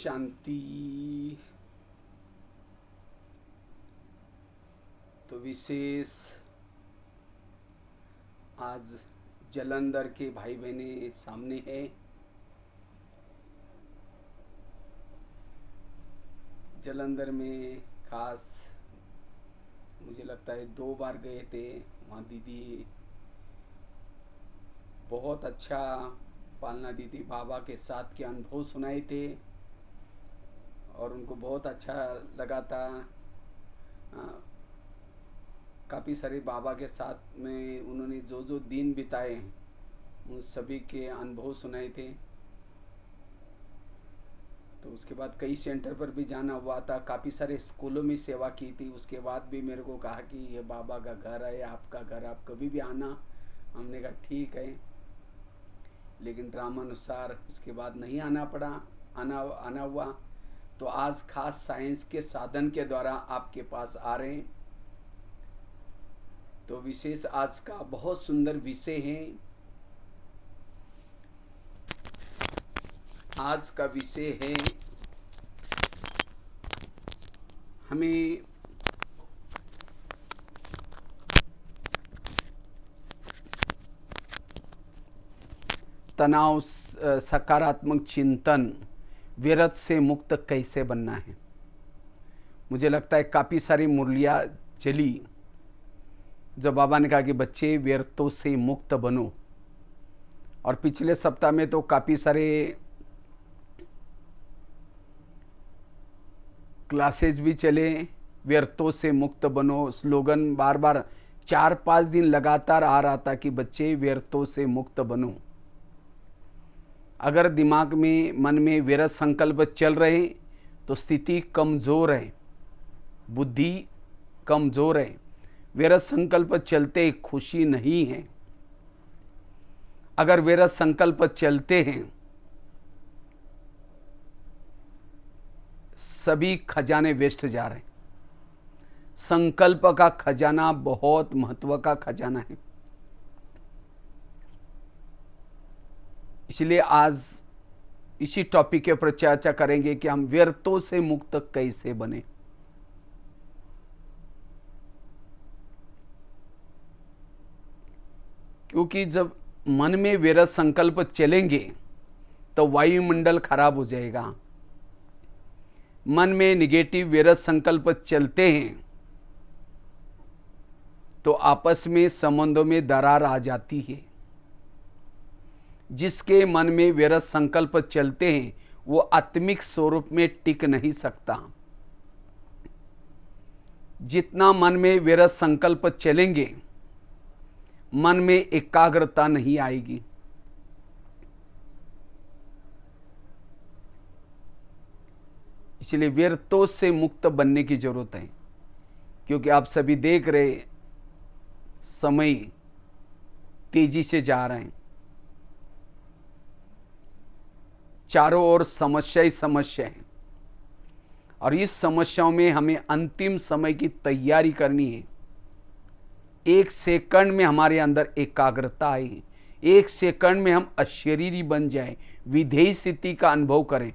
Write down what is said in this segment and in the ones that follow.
शांति। तो विशेष आज जलंधर के भाई बहने सामने है। जलंधर में खास मुझे लगता है 2 बार गए थे। वहाँ दीदी बहुत अच्छा पालना दीदी बाबा के साथ के अनुभव सुनाए थे और उनको बहुत अच्छा लगा था। काफ़ी सारे बाबा के साथ में उन्होंने जो जो दिन बिताए उन सभी के अनुभव सुनाए थे। तो उसके बाद कई सेंटर पर भी जाना हुआ था, काफ़ी सारे स्कूलों में सेवा की थी। उसके बाद भी मेरे को कहा कि ये बाबा का घर है, आपका घर, आप कभी भी आना। हमने कहा ठीक है, लेकिन ड्रामा अनुसार उसके बाद नहीं आना पड़ा, आना हुआ। तो आज खास साइंस के साधन के द्वारा आपके पास आ रहे हैं। तो विशेष आज का बहुत सुंदर विषय है। आज का विषय है हमें तनाव, सकारात्मक चिंतन, व्यर्थ से मुक्त कैसे बनना है। मुझे लगता है काफ़ी सारी मुरलियाँ चली जब बाबा ने कहा कि बच्चे व्यर्थों से मुक्त बनो। और पिछले सप्ताह में तो काफ़ी सारे क्लासेस भी चले, व्यर्थों से मुक्त बनो। स्लोगन बार बार 4-5 दिन लगातार आ रहा था कि बच्चे व्यर्थों से मुक्त बनो। अगर दिमाग में, मन में व्यर्थ संकल्प चल रहे तो स्थिति कमज़ोर है, बुद्धि कमज़ोर है। व्यर्थ संकल्प चलते खुशी नहीं है। अगर व्यर्थ संकल्प चलते हैं, सभी खजाने वेस्ट जा रहे हैं। संकल्प का खजाना बहुत महत्व का खजाना है। इसलिए आज इसी टॉपिक के ऊपर चर्चा करेंगे कि हम व्यर्थों से मुक्त कैसे बने। क्योंकि जब मन में व्यर्थ संकल्प चलेंगे तो वायुमंडल खराब हो जाएगा। मन में निगेटिव व्यर्थ संकल्प चलते हैं तो आपस में संबंधों में दरार आ जाती है। जिसके मन में व्यर्थ संकल्प चलते हैं वो आत्मिक स्वरूप में टिक नहीं सकता। जितना मन में व्यर्थ संकल्प चलेंगे, मन में एकाग्रता नहीं आएगी। इसलिए व्यर्थों से मुक्त बनने की जरूरत है। क्योंकि आप सभी देख रहे, समय तेजी से जा रहे हैं, चारों ओर समस्या ही समस्या है। और इस समस्याओं में हमें अंतिम समय की तैयारी करनी है। 1 सेकंड में हमारे अंदर एकाग्रता आए, 1 सेकंड में हम अशरीरी बन जाए, विधेय स्थिति का अनुभव करें।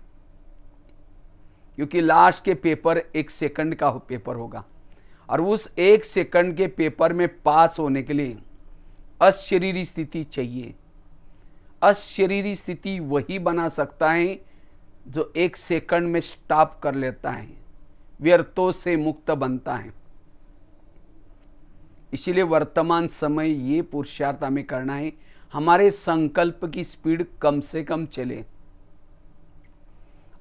क्योंकि लास्ट के पेपर 1 सेकंड का पेपर होगा और उस 1 सेकंड के पेपर में पास होने के लिए अशरीरी स्थिति चाहिए। अशरीरी स्थिति वही बना सकता है जो 1 सेकंड में स्टॉप कर लेता है, व्यर्थों से मुक्त बनता है। इसीलिए वर्तमान समय ये पुरुषार्थ हमें करना है, हमारे संकल्प की स्पीड कम से कम चले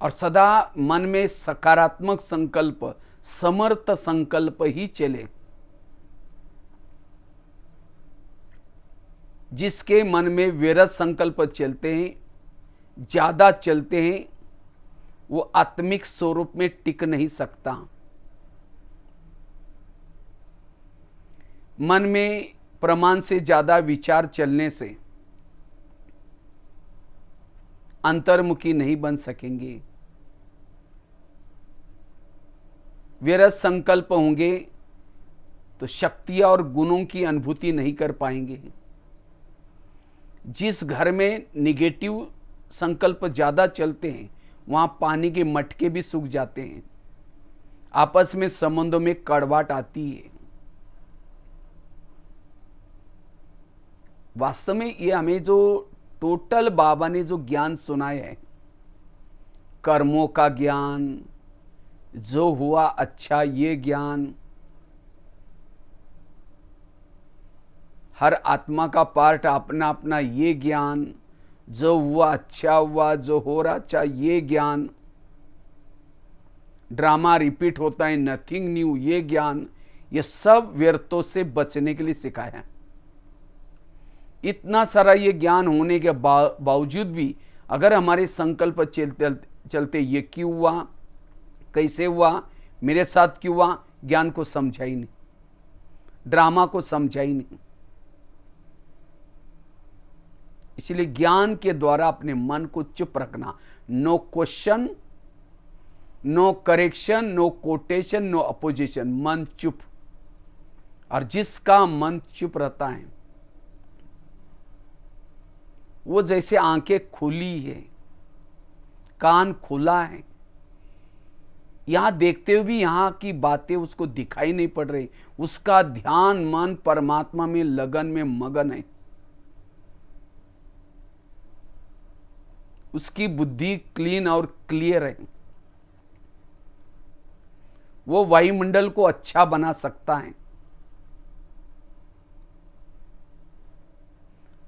और सदा मन में सकारात्मक संकल्प, समर्थ संकल्प ही चले। जिसके मन में व्यर्थ संकल्प चलते हैं, ज्यादा चलते हैं, वो आत्मिक स्वरूप में टिक नहीं सकता। मन में प्रमाण से ज्यादा विचार चलने से अंतर्मुखी नहीं बन सकेंगे। व्यर्थ संकल्प होंगे तो शक्तियां और गुणों की अनुभूति नहीं कर पाएंगे। जिस घर में निगेटिव संकल्प ज्यादा चलते हैं वहां पानी के मटके भी सूख जाते हैं, आपस में संबंधों में कड़वाहट आती है। वास्तव में ये हमें जो टोटल बाबा ने जो ज्ञान सुनाया है, कर्मों का ज्ञान, जो हुआ अच्छा ये ज्ञान, हर आत्मा का पार्ट अपना अपना ये ज्ञान, जो हुआ अच्छा हुआ, जो हो रहा अच्छा ये ज्ञान, ड्रामा रिपीट होता है नथिंग न्यू ये ज्ञान, ये सब व्यर्थों से बचने के लिए सिखाया है। इतना सारा ये ज्ञान होने के बावजूद भी अगर हमारे संकल्प चलते ये क्यों हुआ, कैसे हुआ, मेरे साथ क्यों हुआ, ज्ञान को समझा ही नहीं, ड्रामा को समझा ही नहीं। इसलिए ज्ञान के द्वारा अपने मन को चुप रखना, no question, no correction, no quotation, no opposition, मन चुप। और जिसका मन चुप रहता है वो जैसे आंखें खुली है, कान खुला है, यहां देखते हुए भी यहां की बातें उसको दिखाई नहीं पड़ रही, उसका ध्यान मन परमात्मा में लगन में मगन है, उसकी बुद्धि क्लीन और क्लियर है, वो वायुमंडल को अच्छा बना सकता है।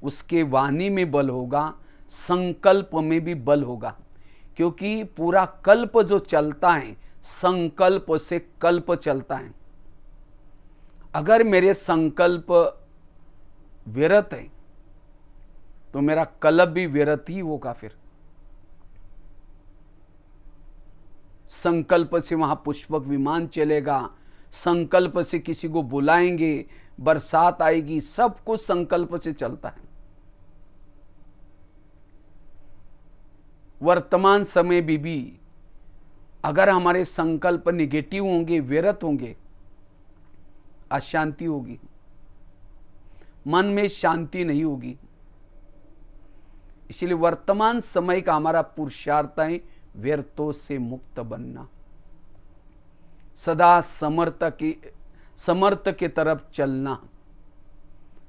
उसके वाणी में बल होगा, संकल्प में भी बल होगा, क्योंकि पूरा कल्प जो चलता है संकल्प से कल्प चलता है। अगर मेरे संकल्प व्यर्थ है तो मेरा कल्प भी व्यर्थ ही होगा। फिर संकल्प से वहां पुष्पक विमान चलेगा, संकल्प से किसी को बुलाएंगे, बरसात आएगी, सब कुछ संकल्प से चलता है। वर्तमान समय भी अगर हमारे संकल्प निगेटिव होंगे, व्यर्थ होंगे, अशांति होगी, मन में शांति नहीं होगी। इसलिए वर्तमान समय का हमारा पुरुषार्थ है व्यर्थों से मुक्त बनना, सदा समर्थ के तरफ चलना।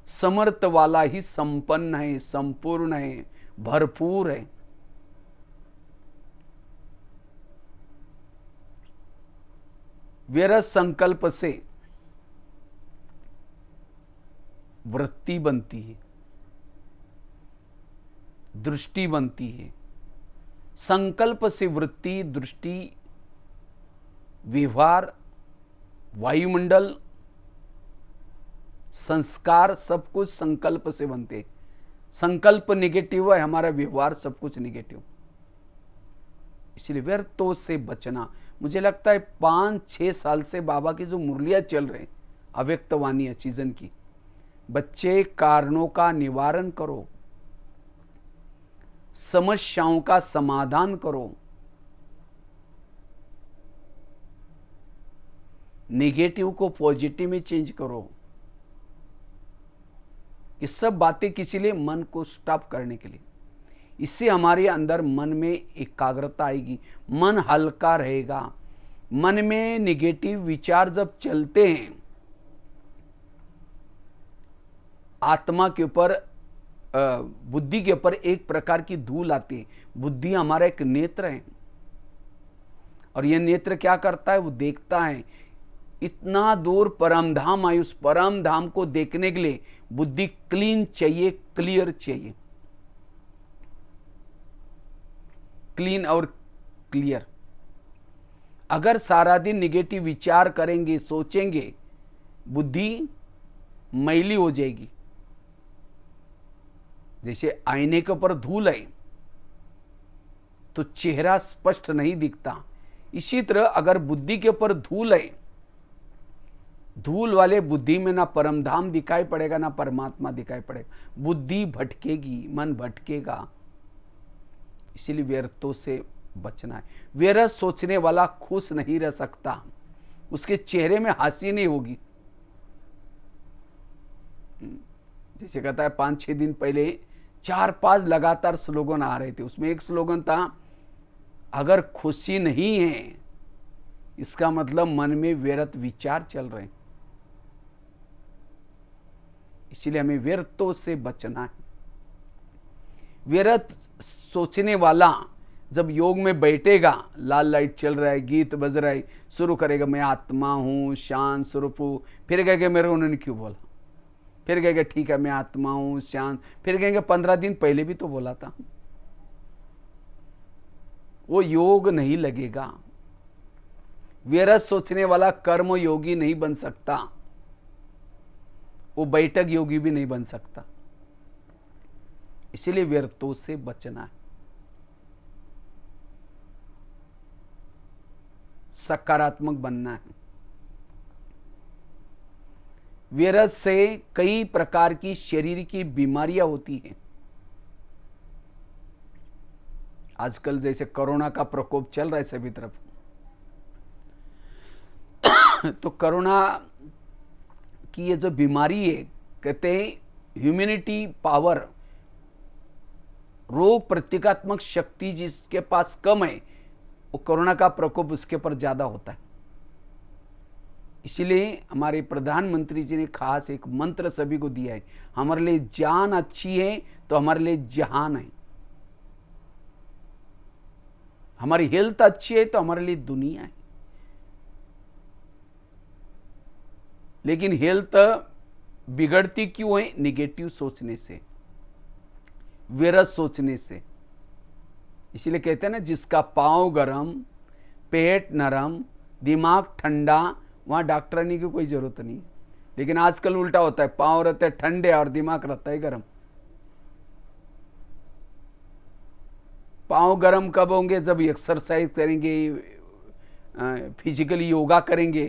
समर्थ वाला ही संपन्न है, संपूर्ण है, भरपूर है। व्यर्थ संकल्प से वृत्ति बनती है, दृष्टि बनती है। संकल्प से वृत्ति, दृष्टि, व्यवहार, वायुमंडल, संस्कार सब कुछ संकल्प से बनते। संकल्प निगेटिव है, हमारा व्यवहार सब कुछ निगेटिव। इसलिए व्यर्थों से बचना। मुझे लगता है 5-6 साल से बाबा की जो मुरलियां चल रहे, अव्यक्त वाणी सीजन की, बच्चे कारणों का निवारण करो, समस्याओं का समाधान करो, नेगेटिव को पॉजिटिव में चेंज करो। ये सब बातें किसी लिए, मन को स्टॉप करने के लिए। इससे हमारे अंदर मन में एकाग्रता आएगी, मन हल्का रहेगा। मन में नेगेटिव विचार जब चलते हैं, आत्मा के ऊपर, बुद्धि के ऊपर एक प्रकार की धूल आती है। बुद्धि हमारा एक नेत्र है, और यह नेत्र क्या करता है, वो देखता है। इतना दूर परम धाम आई, उस परम धाम को देखने के लिए बुद्धि क्लीन चाहिए, क्लियर चाहिए, क्लीन और क्लियर। अगर सारा दिन निगेटिव विचार करेंगे, सोचेंगे, बुद्धि मैली हो जाएगी। जैसे आईने के ऊपर धूल है तो चेहरा स्पष्ट नहीं दिखता, इसी तरह अगर बुद्धि के ऊपर धूल है, धूल वाले बुद्धि में ना परमधाम दिखाई पड़ेगा, ना परमात्मा दिखाई पड़ेगा। बुद्धि भटकेगी, मन भटकेगा। इसीलिए व्यर्थों से बचना है। व्यर्थ सोचने वाला खुश नहीं रह सकता, उसके चेहरे में हंसी नहीं होगी। जैसे कहता है 5-6 दिन पहले 4-5 लगातार स्लोगन आ रहे थे, उसमें एक स्लोगन था, अगर खुशी नहीं है, इसका मतलब मन में व्यर्थ विचार चल रहे हैं। इसलिए हमें व्यर्थों से बचना है। व्यर्थ सोचने वाला जब योग में बैठेगा, लाल लाइट चल रहा है, गीत बज रहा है, शुरू करेगा मैं आत्मा हूं, शांत स्वरूप हूं, फिर कहेगा मेरे उन्होंने क्यों बोला, फिर कहेगा ठीक है मैं आत्मा हूं शांत, फिर कहेंगे 15 दिन पहले भी तो बोला था। वो योग नहीं लगेगा। व्यर्थ सोचने वाला कर्म योगी नहीं बन सकता, वो बैठक योगी भी नहीं बन सकता। इसलिए व्यर्थों से बचना है, सकारात्मक बनना है। व्यर्थ से कई प्रकार की शरीर की बीमारियां होती हैं। आजकल जैसे कोरोना का प्रकोप चल रहा है सभी तरफ, तो कोरोना की ये जो बीमारी है, कहते हैं ह्यूमैनिटी पावर, रोग प्रतिकात्मक शक्ति जिसके पास कम है, वो कोरोना का प्रकोप उसके पर ज्यादा होता है। इसलिए हमारे प्रधानमंत्री जी ने खास एक मंत्र सभी को दिया है, हमारे लिए जान अच्छी है तो हमारे लिए जहान है। हमारी हेल्थ अच्छी है तो हमारे लिए दुनिया है। लेकिन हेल्थ बिगड़ती क्यों है? निगेटिव सोचने से, व्यर्थ सोचने से। इसलिए कहते हैं ना, जिसका पांव गरम, पेट नरम, दिमाग ठंडा, वहां डॉक्टरानी की कोई जरूरत नहीं। लेकिन आजकल उल्टा होता है, पांव रहते हैं ठंडे और दिमाग रहता है गरम। पांव गरम कब होंगे? जब एक्सरसाइज करेंगे, फिजिकली योगा करेंगे।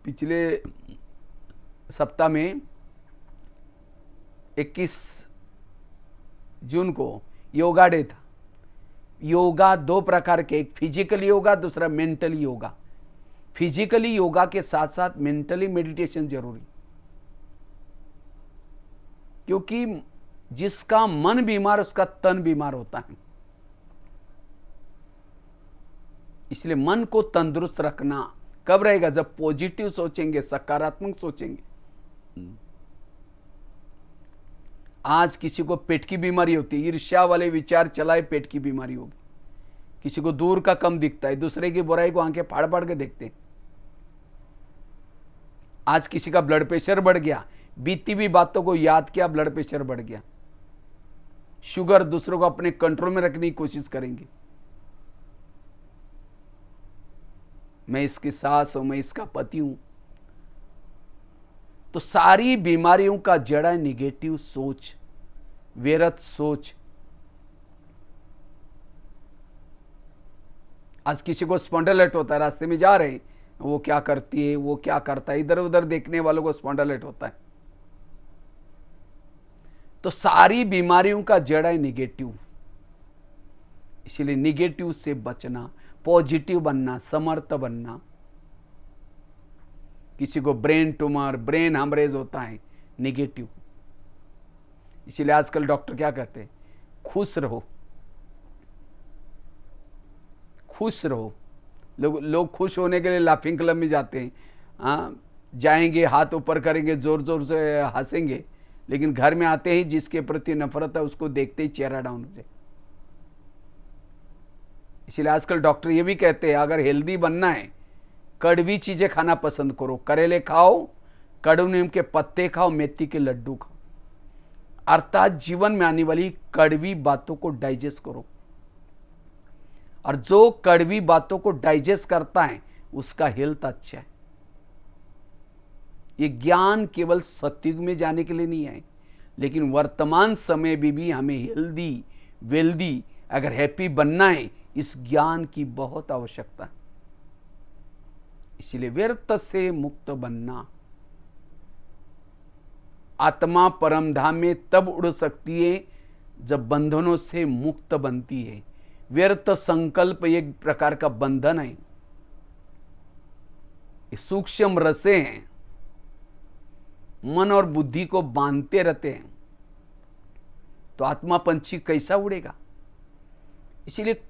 पिछले सप्ताह में 21 जून को योगा डे था। योगा दो प्रकार के, एक फिजिकली योगा, दूसरा मेंटली योगा। फिजिकली योगा के साथ साथ मेंटली मेडिटेशन जरूरी, क्योंकि जिसका मन बीमार उसका तन बीमार होता है। इसलिए मन को तंदुरुस्त रखना कब रहेगा? जब पॉजिटिव सोचेंगे, सकारात्मक सोचेंगे। आज किसी को पेट की बीमारी होती है, ईर्ष्या वाले विचार चलाए पेट की बीमारी होगी। किसी को दूर का कम दिखता है, दूसरे की बुराई को आंखें फाड़ फाड़ के देखते हैं। आज किसी का ब्लड प्रेशर बढ़ गया, बीती हुई बातों को याद किया, ब्लड प्रेशर बढ़ गया। शुगर दूसरों को अपने कंट्रोल में रखने की कोशिश करेंगे। मैं इसकी सास हूं, मैं इसका पति हूं। तो सारी बीमारियों का जड़ है निगेटिव सोच, व्यर्थ सोच। आज किसी को स्पॉन्डिलाइट होता है, रास्ते में जा रहे हैं, वो क्या करती है, वो क्या करता है, इधर उधर देखने वालों को स्पॉन्डिलाइट होता है। तो सारी बीमारियों का जड़ है निगेटिव। इसलिए निगेटिव से बचना, पॉजिटिव बनना, समर्थ बनना। किसी को ब्रेन ट्यूमर, ब्रेन हेमरेज होता है, निगेटिव। इसलिए आजकल डॉक्टर क्या कहते हैं? खुश रहो, खुश रहो। लोग खुश होने के लिए लाफिंग क्लब में जाते हैं, जाएंगे, हाथ ऊपर करेंगे, जोर जोर से हंसेंगे, लेकिन घर में आते ही जिसके प्रति नफरत है उसको देखते ही चेहरा डाउन हो जाए। इसलिए आजकल डॉक्टर ये भी कहते हैं, अगर हेल्दी बनना है, कड़वी चीजें खाना पसंद करो। करेले खाओ, कड़ू नीम के पत्ते खाओ, मेथी के लड्डू खाओ। अर्थात जीवन में आने वाली कड़वी बातों को डाइजेस्ट करो। और जो कड़वी बातों को डाइजेस्ट करता है उसका हेल्थ अच्छा है। ये ज्ञान केवल सतयुग में जाने के लिए नहीं है, लेकिन वर्तमान समय में भी हमें हेल्दी, वेल्दी, अगर हैप्पी बनना है, इस ज्ञान की बहुत आवश्यकता है। इसलिए व्यर्थ से मुक्त बनना। आत्मा परम धाम में तब उड़ सकती है जब बंधनों से मुक्त बनती है। व्यर्थ संकल्प एक प्रकार का बंधन है, सूक्ष्म रसे हैं, मन और बुद्धि को बांधते रहते हैं। तो आत्मा पंछी कैसा उड़ेगा? इसलिए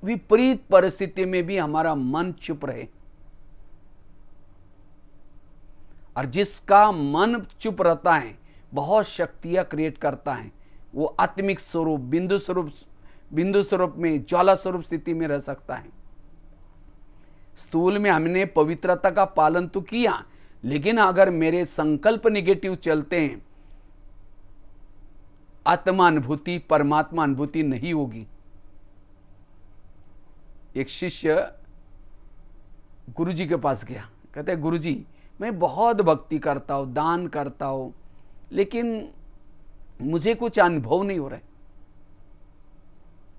विपरीत परिस्थिति में भी हमारा मन चुप रहे। और जिसका मन चुप रहता है बहुत शक्तियां क्रिएट करता है, वो आत्मिक स्वरूप बिंदु स्वरूप में, ज्वाला स्वरूप स्थिति में रह सकता है। स्थूल में हमने पवित्रता का पालन तो किया, लेकिन अगर मेरे संकल्प निगेटिव चलते हैं, आत्मा अनुभूति, परमात्मा अनुभूति नहीं होगी। एक शिष्य गुरुजी के पास गया, कहते हैं गुरुजी मैं बहुत भक्ति करता हूं, दान करता हूं, लेकिन मुझे कुछ अनुभव नहीं हो रहा है।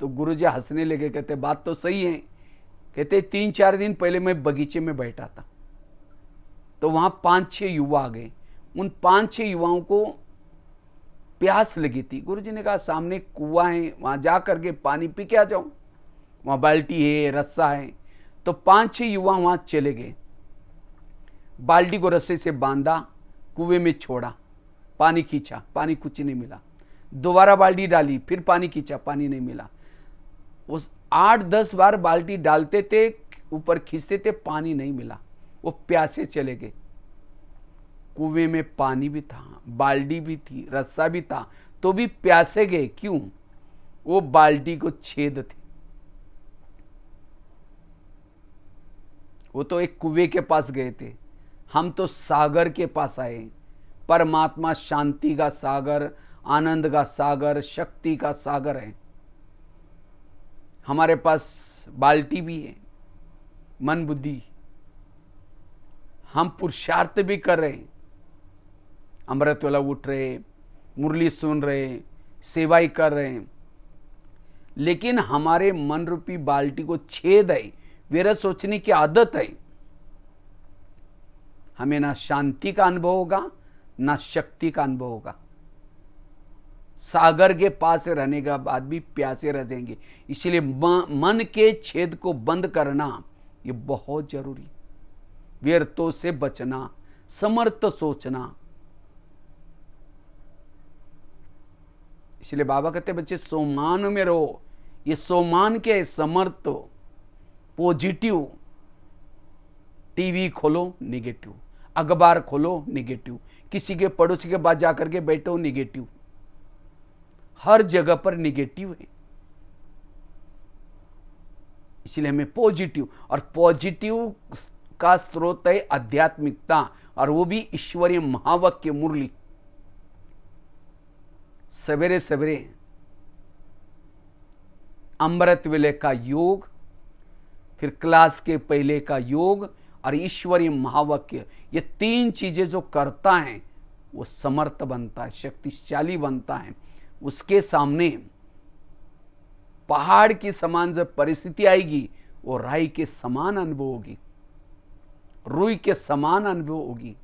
तो गुरुजी हंसने लगे, कहते बात तो सही है। कहते 3-4 दिन पहले मैं बगीचे में बैठा था, तो वहां 5-6 युवा आ गए। उन 5-6 युवाओं को प्यास लगी थी। गुरुजी ने कहा सामने कुआं है, वहां जा करके पानी पी के आ जाऊं, वहां बाल्टी है, रस्सा है। तो 5-6 युवा वहां चले गए, बाल्टी को रस्से से बांधा, कुएं में छोड़ा, पानी खींचा, पानी कुछ नहीं मिला। दोबारा बाल्टी डाली, फिर पानी खींचा, पानी नहीं मिला। उस 8-10 बार बाल्टी डालते थे, ऊपर खींचते थे, पानी नहीं मिला। वो प्यासे चले गए। कुएं में पानी भी था, बाल्टी भी थी, रस्सा भी था, तो भी प्यासे गए। क्यों? वो बाल्टी को छेद थे। वो तो एक कुएं के पास गए थे, हम तो सागर के पास आए। परमात्मा शांति का सागर, आनंद का सागर, शक्ति का सागर है। हमारे पास बाल्टी भी है, मन बुद्धि, हम पुरुषार्थ भी कर रहे हैं। अमृत वाला उठ रहे, मुरली सुन रहे, सेवाई कर रहे हैं, लेकिन हमारे मन रूपी बाल्टी को छेद है, वेरा सोचने की आदत है। हमें ना शांति का अनुभव होगा, ना शक्ति का अनुभव होगा। सागर के पास रहने के बाद भी प्यासे रह जाएंगे। इसलिए मन के छेद को बंद करना ये बहुत जरूरी। व्यर्थों से बचना, समर्थ सोचना। इसलिए बाबा कहते बच्चे सोमान में रहो। ये सोमान क्या है? समर्थ, पॉजिटिव। टीवी खोलो निगेटिव, अखबार खोलो निगेटिव, किसी के पड़ोसी के पास जाकर के बैठो निगेटिव, हर जगह पर निगेटिव है। इसलिए हमें पॉजिटिव, और पॉजिटिव का स्रोत है आध्यात्मिकता, और वो भी ईश्वरीय महावाक्य मुरली। सवेरे सवेरे अमृत वेले का योग, फिर क्लास के पहले का योग और ईश्वरीय महावाक्य, ये 3 चीजें जो करता है वो समर्थ बनता है, शक्तिशाली बनता है। उसके सामने पहाड़ की समान जब परिस्थिति आएगी, वो राई के समान अनुभव होगी, रुई के समान अनुभव होगी।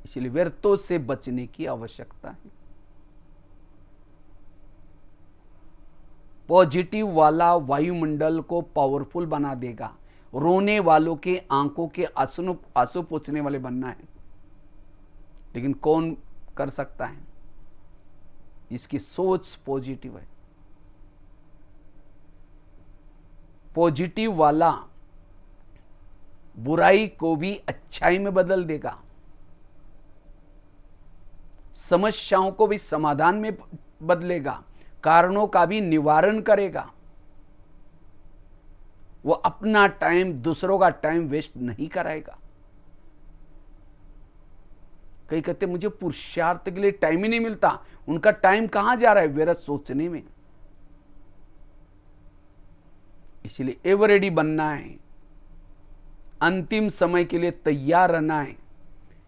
इसलिए व्यर्थों से बचने की आवश्यकता है। पॉजिटिव वाला वायुमंडल को पावरफुल बना देगा। रोने वालों के आंखों के आंसू पोंछने वाले बनना है। लेकिन कौन कर सकता है? इसकी सोच पॉजिटिव है। पॉजिटिव वाला बुराई को भी अच्छाई में बदल देगा, समस्याओं को भी समाधान में बदलेगा, कारणों का भी निवारण करेगा। वो अपना टाइम, दूसरों का टाइम वेस्ट नहीं कराएगा। कई कहते मुझे पुरुषार्थ के लिए टाइम ही नहीं मिलता। उनका टाइम कहां जा रहा है? वेरा सोचने में। इसलिए एवर रेडी बनना है, अंतिम समय के लिए तैयार रहना है,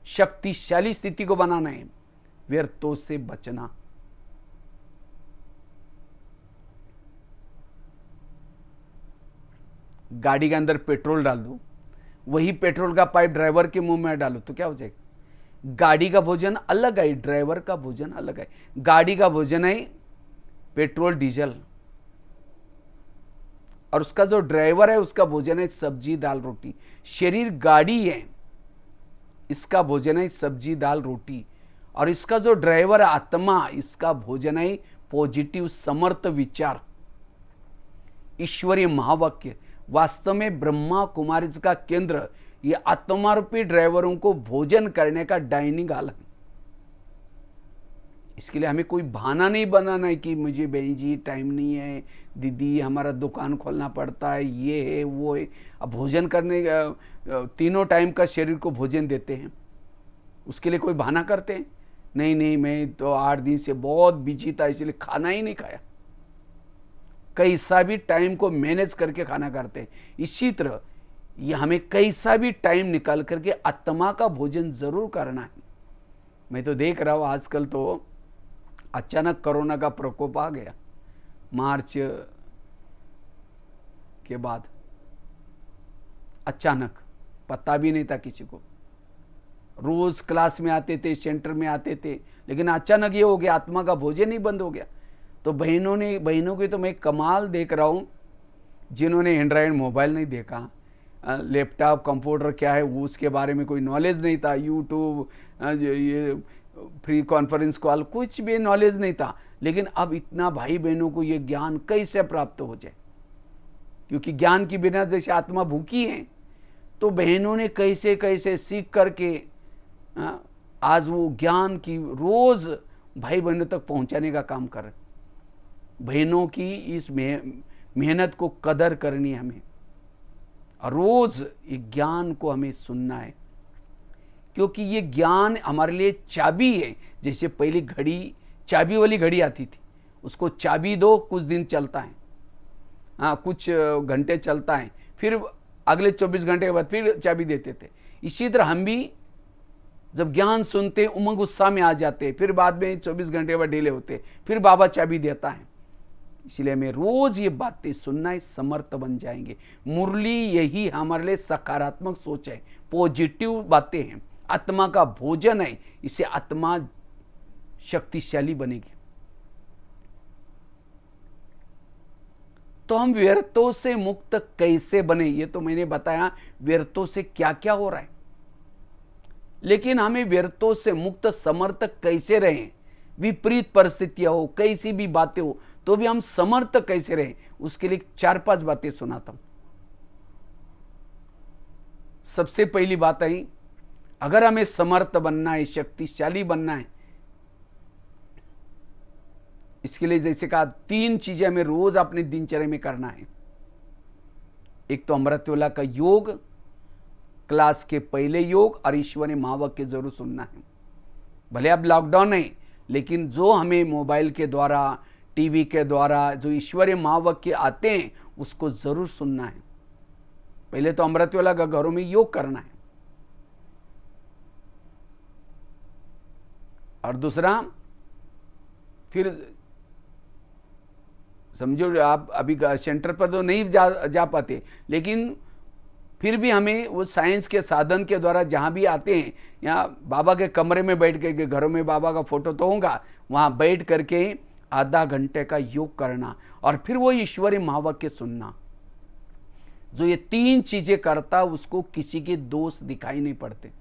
शक्तिशाली स्थिति को बनाना है, व्यर्थों से बचना। गाड़ी के अंदर पेट्रोल डाल दो, वही पेट्रोल का पाइप ड्राइवर के मुंह में डालो तो क्या हो जाएगा? गाड़ी का भोजन अलग है, ड्राइवर का भोजन अलग है। गाड़ी का भोजन है पेट्रोल डीजल, और उसका जो ड्राइवर है उसका भोजन है सब्जी दाल रोटी। शरीर गाड़ी है, इसका भोजन है सब्जी दाल रोटी, और इसका जो ड्राइवर है आत्मा, इसका भोजन है पॉजिटिव समर्थ विचार, ईश्वरीय महावाक्य, वास्तव में ब्रह्मा कुमारी का केंद्र ये आत्मारूपी ड्राइवरों को भोजन करने का डाइनिंग हॉल है। इसके लिए हमें कोई बहाना नहीं बनाना है कि मुझे बहन जी टाइम नहीं है, दीदी हमारा दुकान खोलना पड़ता है, ये है वो है। अब भोजन करने तीनों टाइम का शरीर को भोजन देते हैं, उसके लिए कोई बहाना करते हैं? नहीं नहीं, मैं तो 8 दिन से बहुत बिजी था इसलिए खाना ही नहीं खाया। कैसा भी टाइम को मैनेज करके खाना करते हैं। इसी तरह ये हमें कैसा भी टाइम निकाल करके आत्मा का भोजन जरूर करना है। मैं तो देख रहा हूँ आजकल तो अचानक कोरोना का प्रकोप आ गया मार्च के बाद, अचानक पता भी नहीं था किसी को। रोज क्लास में आते थे, सेंटर में आते थे, लेकिन अचानक ये हो गया, आत्मा का भोजन ही बंद हो गया। तो बहनों की तो मैं कमाल देख रहा हूँ जिन्होंने एंड्रॉयड मोबाइल नहीं देखा, लैपटॉप कंप्यूटर क्या है वो उसके बारे में कोई नॉलेज नहीं था, यूट्यूब ये फ्री कॉन्फ्रेंस कॉल कुछ भी नॉलेज नहीं था, लेकिन अब इतना भाई बहनों को ये ज्ञान कैसे प्राप्त हो जाए, क्योंकि ज्ञान की बिना जैसे आत्मा भूखी है, तो बहनों ने कैसे कैसे सीख करके आज वो ज्ञान की रोज भाई बहनों तक पहुंचाने का काम कर। बहनों की इस मेहनत को कदर करनी है हमें, और रोज ये ज्ञान को हमें सुनना है, क्योंकि ये ज्ञान हमारे लिए चाबी है। जैसे पहली घड़ी, चाबी वाली घड़ी आती थी, उसको चाबी दो कुछ दिन चलता है, कुछ घंटे चलता है, फिर अगले 24 घंटे के बाद फिर चाबी देते थे। इसी तरह हम भी जब ज्ञान सुनते उमंग उत्साह में आ जाते, फिर बाद में 24 घंटे बाद ढीले होते, फिर बाबा चाबी देता है। इसलिए हमें रोज ये बातें सुनना है, समर्थ बन जाएंगे। मुरली यही हमारे लिए सकारात्मक सोच है, पॉजिटिव बातें हैं, आत्मा का भोजन है, इससे आत्मा शक्तिशाली बनेगी। तो हम व्यर्थों से मुक्त कैसे बने, ये तो मैंने बताया व्यर्थों से क्या क्या हो रहा है, लेकिन हमें व्यर्थों से मुक्त समर्थ कैसे रहें। विपरीत परिस्थितियां हो, कैसी भी बातें हो, तो भी हम समर्थ कैसे रहें, उसके लिए 4-5 बातें सुनाता हूं। सबसे पहली बात है, अगर हमें समर्थ बनना है, शक्तिशाली बनना है, इसके लिए जैसे कहा 3 चीजें हमें रोज अपनी दिनचर्या में करना है। एक तो अमृतवेला का योग, क्लास के पहले योग, और ईश्वरीय महावाक्य जरूर सुनना है। भले अब लॉकडाउन है, लेकिन जो हमें मोबाइल के द्वारा, टीवी के द्वारा जो ईश्वरीय महावाक्य आते हैं उसको जरूर सुनना है। पहले तो अमृतवेला का घरों में योग करना है, और दूसरा फिर समझो आप अभी सेंटर पर तो नहीं जा पाते, लेकिन फिर भी हमें वो साइंस के साधन के द्वारा जहाँ भी आते हैं, यहाँ बाबा के कमरे में बैठ के, घरों में बाबा का फोटो तो होगा, वहाँ बैठ करके आधा घंटे का योग करना, और फिर वो ईश्वरीय महावाक्य सुनना। जो ये 3 चीजें करता उसको किसी के दोष दिखाई नहीं पड़ते।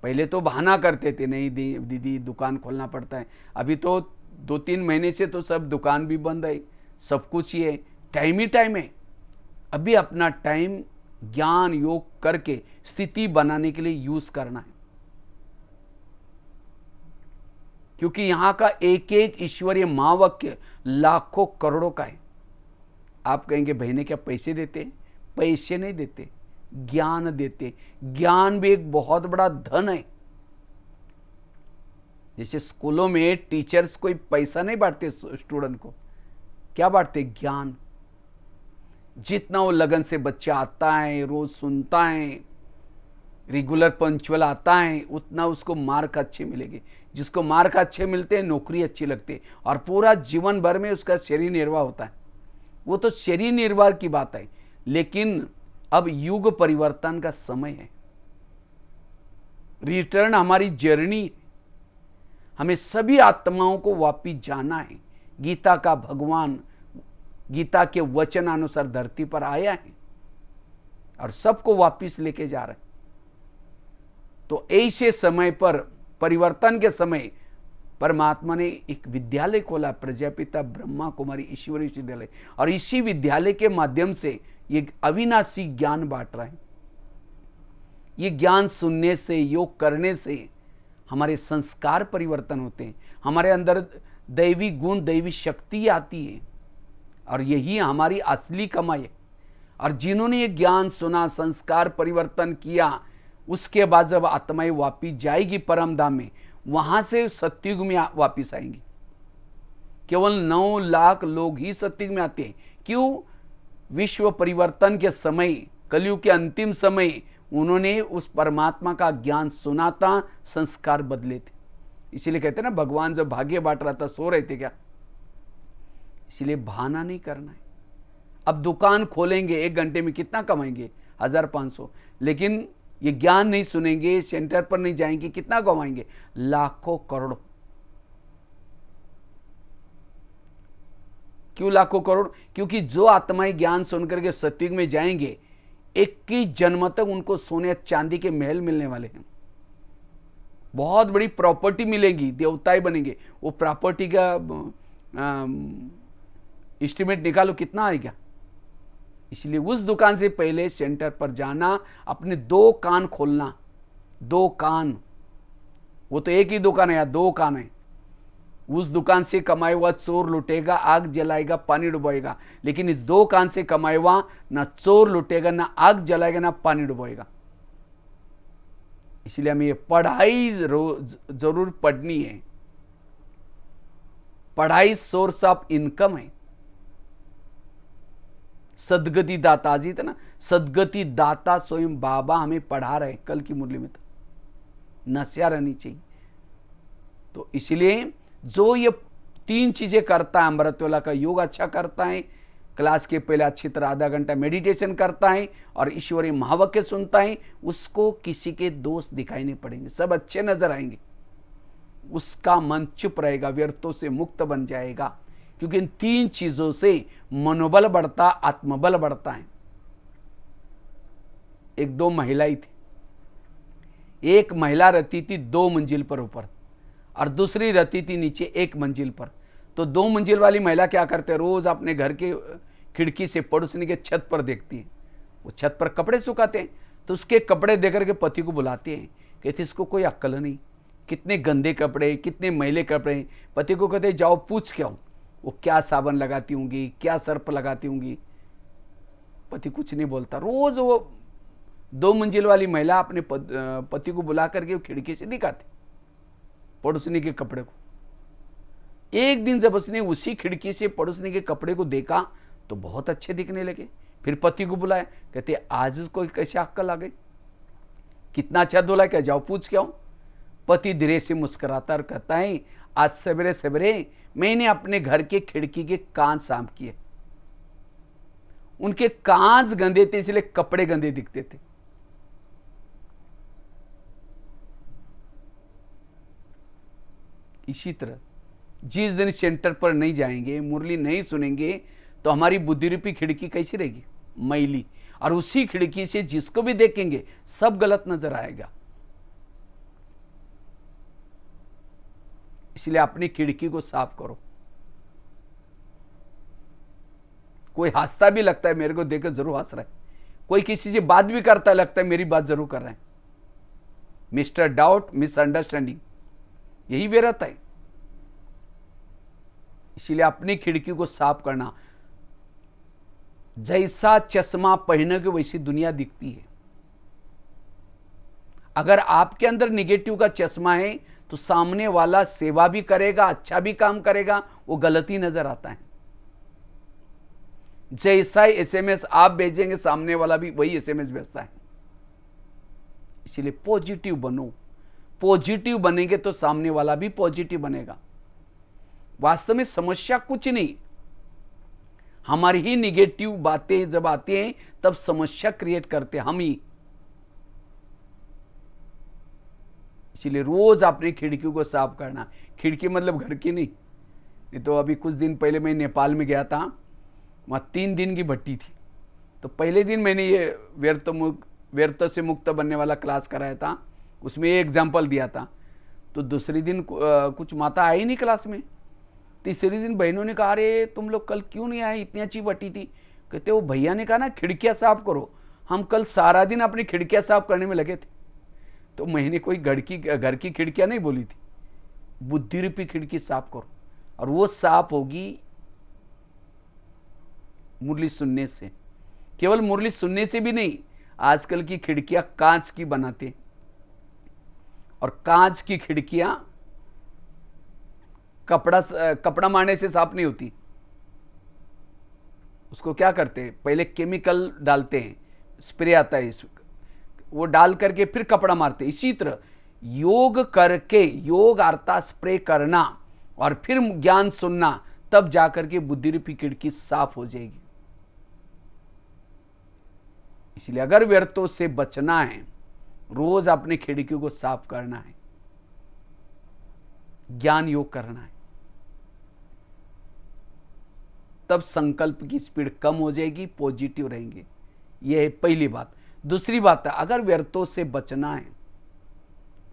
पहले तो बहाना करते थे, नहीं दीदी दुकान खोलना पड़ता है। अभी तो 2-3 महीने से तो सब दुकान भी बंद है, सब कुछ ही है, टाइम ही टाइम है। अभी अपना टाइम ज्ञान योग करके स्थिति बनाने के लिए यूज करना है, क्योंकि यहां का एक एक ईश्वरीय महावाक्य लाखों करोड़ों का है। आप कहेंगे बहने क्या पैसे देते? पैसे नहीं देते, ज्ञान देते। ज्ञान भी एक बहुत बड़ा धन है। जैसे स्कूलों में टीचर्स कोई पैसा नहीं बांटते स्टूडेंट को, क्या बांटते? ज्ञान। जितना वो लगन से बच्चा आता है, रोज सुनता है, रेगुलर पंक्चुअल आता है, उतना उसको मार्क अच्छे मिलेंगे। जिसको मार्क अच्छे मिलते हैं, नौकरी अच्छी लगती है, और पूरा जीवन भर में उसका शरीर निर्वाह होता है। वो तो शरीर निर्वाह की बात है, लेकिन अब युग परिवर्तन का समय है। रिटर्न हमारी जर्नी है। हमें सभी आत्माओं को वापिस जाना है। गीता का भगवान गीता के वचन अनुसार धरती पर आया है और सबको वापिस लेके जा रहे हैं। तो ऐसे समय पर, परिवर्तन के समय, परमात्मा ने एक विद्यालय खोला, प्रजापिता ब्रह्मा कुमारी ईश्वरी विद्यालय, और इसी विद्यालय के माध्यम से ये अविनाशी ज्ञान बांट रहा है। ये ज्ञान सुनने से, योग करने से हमारे संस्कार परिवर्तन होते हैं, हमारे अंदर दैवी गुण, दैवी शक्ति आती है, और यही हमारी असली कमाई है। और जिन्होंने ये ज्ञान सुना, संस्कार परिवर्तन किया, उसके बाद जब आत्माएं वापिस जाएगी परम धाम में, वहां से सत्युग में वापिस आएंगी। केवल 9 लाख लोग ही सत्युग में आते हैं। क्यों? विश्व परिवर्तन के समय, कलयुग के अंतिम समय, उन्होंने उस परमात्मा का ज्ञान सुना था, संस्कार बदले थे। इसलिए कहते हैं ना, भगवान जब भाग्य बांट रहा था, सो रहे थे क्या? इसलिए बहाना नहीं करना है। अब दुकान खोलेंगे, 1 घंटे में कितना कमाएंगे? 1500। लेकिन ये ज्ञान नहीं सुनेंगे, सेंटर पर नहीं जाएंगे, कितना कमाएंगे? लाखों करोड़ों। क्यों लाखों करोड़? क्योंकि जो आत्माएं ज्ञान सुनकर के सत्युग में जाएंगे, 21 जन्म तक उनको सोने चांदी के महल मिलने वाले हैं, बहुत बड़ी प्रॉपर्टी मिलेगी, देवताएं बनेंगे। वो प्रॉपर्टी का एस्टिमेट निकालो कितना आएगा। इसलिए उस दुकान से पहले सेंटर पर जाना, अपने 2 कान खोलना। 2 कान, वो तो एक ही दुकान है यार, 2 कान है। उस दुकान से कमाए हुआ चोर लुटेगा, आग जलाएगा, पानी डुबाएगा। लेकिन इस 2 कान से कमाए हुआ ना चोर लुटेगा, ना आग जलाएगा, ना पानी डुबाएगा। इसलिए हमें ये पढ़ाई जरूर पढ़नी है। पढ़ाई सोर्स ऑफ इनकम है। सदगति दाता जी था ना, सदगति दाता स्वयं बाबा हमें पढ़ा रहे। कल की मुरली में था, नशा रहनी चाहिए। तो इसलिए जो ये 3 चीजें करता है, अमृतवेला का योग अच्छा करता है, क्लास के पहले अच्छी तरह आधा घंटा मेडिटेशन करता है और ईश्वरीय महावाक्य सुनता है, उसको किसी के दोष दिखाई नहीं पड़ेंगे, सब अच्छे नजर आएंगे। उसका मन चुप रहेगा, व्यर्थों से मुक्त बन जाएगा। क्योंकि इन 3 चीजों से मनोबल बढ़ता, आत्मबल बढ़ता है। 1-2 महिलाएं थी। एक महिला रहती थी 2 मंजिल पर ऊपर, और दूसरी रहती थी नीचे 1 मंजिल पर। तो 2 मंजिल वाली महिला क्या करते, रोज अपने घर के खिड़की से पड़ोसनी के छत पर देखती है। वो छत पर कपड़े सुखाते हैं, तो उसके कपड़े देकर के पति को बुलाते हैं, कहते इसको कोई अक्ल नहीं, कितने गंदे कपड़े, कितने मैले कपड़े। पति को कहते जाओ पूछ के आओ, वो क्या साबन लगाती होंगी, क्या सर्फ लगाती होंगी। पति कुछ नहीं बोलता। रोज वो 2 मंजिल वाली महिला अपने पति को बुला करके वो खिड़की से दिखाती पड़ोसनी के कपड़े को। एक दिन जब उसने उसी खिड़की से पड़ोसनी के कपड़े को देखा तो बहुत अच्छे दिखने लगे। फिर पति को बुलाया, कहते आज कोई कैसे अक्ल आ गई, कितना अच्छा धुला, क्या जाओ पूछ के आओ। पति धीरे से मुस्कुराता और कहता है आज सवेरे सवेरे मैंने अपने घर के खिड़की के कांच साफ किए। उनके कांच गंदे थे, इसलिए कपड़े गंदे दिखते थे। इसी तरह जिस दिन सेंटर पर नहीं जाएंगे, मुरली नहीं सुनेंगे, तो हमारी बुद्धि रूपी खिड़की कैसी रहेगी? मैली। और उसी खिड़की से जिसको भी देखेंगे सब गलत नजर आएगा। इसलिए अपनी खिड़की को साफ करो। कोई हंसता भी लगता है, मेरे को देखकर जरूर हंस रहा है। कोई किसी से बात भी करता है, लगता है मेरी बात जरूर कर रहा है। मिस्टर डाउट, मिसअंडरस्टैंडिंग, यही वे रहता है। इसलिए अपनी खिड़की को साफ करना। जैसा चश्मा पहने के वैसी दुनिया दिखती है। अगर आपके अंदर निगेटिव का चश्मा है तो सामने वाला सेवा भी करेगा, अच्छा भी काम करेगा, वो गलती नजर आता है। जैसा एसएमएस आप भेजेंगे, सामने वाला भी वही एसएमएस भेजता है। इसलिए पॉजिटिव बनो। पॉजिटिव बनेंगे तो सामने वाला भी पॉजिटिव बनेगा। वास्तव में समस्या कुछ नहीं, हमारी ही निगेटिव बातें जब आती हैं तब समस्या क्रिएट करते हम ही। इसलिए रोज अपनी खिड़की को साफ करना। खिड़की मतलब घर की नहीं तो अभी कुछ दिन पहले मैं नेपाल में गया था, वहाँ 3 दिन की भट्टी थी। तो पहले दिन मैंने ये व्यर्थ से मुक्त बनने वाला क्लास कराया था, उसमें ये एग्जाम्पल दिया था। तो दूसरे दिन कुछ माता आई नहीं क्लास में। तीसरे दिन बहनों ने कहा, अरे तुम लोग कल क्यों नहीं आए, इतनी अच्छी बटी थी। कहते वो भैया ने कहा ना खिड़कियां साफ करो, हम कल सारा दिन अपनी खिड़कियां साफ करने में लगे थे। तो मैंने कोई घर की खिड़कियां नहीं बोली थी, बुद्धि रूपी खिड़की साफ करो, और वो साफ होगी मुरली सुनने से। केवल मुरली सुनने से भी नहीं, आजकल की खिड़कियां कांच की बनाते, और कांच की खिड़कियां कपड़ा मारने से साफ नहीं होती। उसको क्या करते हैं, पहले केमिकल डालते हैं, स्प्रे आता है, वो डाल करके फिर कपड़ा मारते। इसी तरह योग करके, योग अर्थात स्प्रे करना और फिर ज्ञान सुनना, तब जाकर के बुद्धि रूपी खिड़की साफ हो जाएगी। इसलिए अगर व्यर्थों से बचना है, रोज अपनी खिड़कियों को साफ करना है, ज्ञान योग करना है, तब संकल्प की स्पीड कम हो जाएगी, पॉजिटिव रहेंगे। यह है पहली बात। दूसरी बात है, अगर व्यर्थों से बचना है,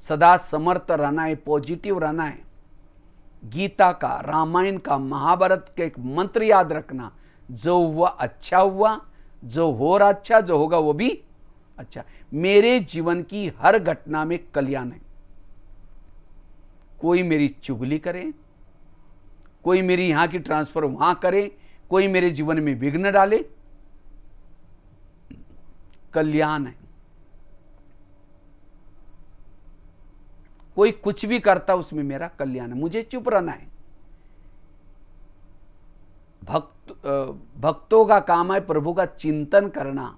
सदा समर्थ रहना है, पॉजिटिव रहना है, गीता का, रामायण का, महाभारत का एक मंत्र याद रखना, जो हुआ अच्छा हुआ, जो हो रहा अच्छा, जो होगा वो भी अच्छा। मेरे जीवन की हर घटना में कल्याण है। कोई मेरी चुगली करे, कोई मेरी यहां की ट्रांसफर वहां करे, कोई मेरे जीवन में विघ्न डाले, कल्याण है। कोई कुछ भी करता उसमें मेरा कल्याण है, मुझे चुप रहना है। भक्तों का काम है प्रभु का चिंतन करना,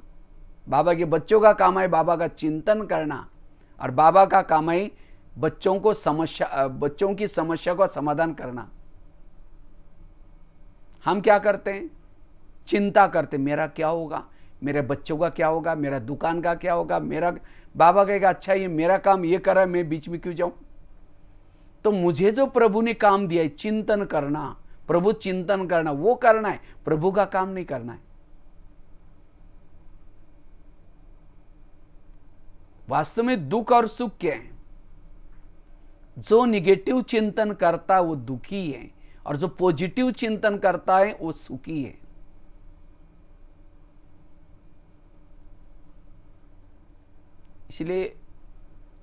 बाबा के बच्चों का काम है बाबा का चिंतन करना, और बाबा का काम है बच्चों की समस्या का समाधान करना। हम क्या करते हैं, चिंता करते, मेरा क्या होगा, मेरे बच्चों का क्या होगा, मेरा दुकान का क्या होगा, मेरा बाबा कहेगा अच्छा ये मेरा काम ये कर रहा है, मैं बीच में क्यों जाऊं। तो मुझे जो प्रभु ने काम दिया है चिंतन करना, प्रभु चिंतन करना, वो करना है, प्रभु का काम नहीं करना है। वास्तव में दुख और सुख क्या है, जो निगेटिव चिंतन करता है वो दुखी है, और जो पॉजिटिव चिंतन करता है वो सुखी है। इसलिए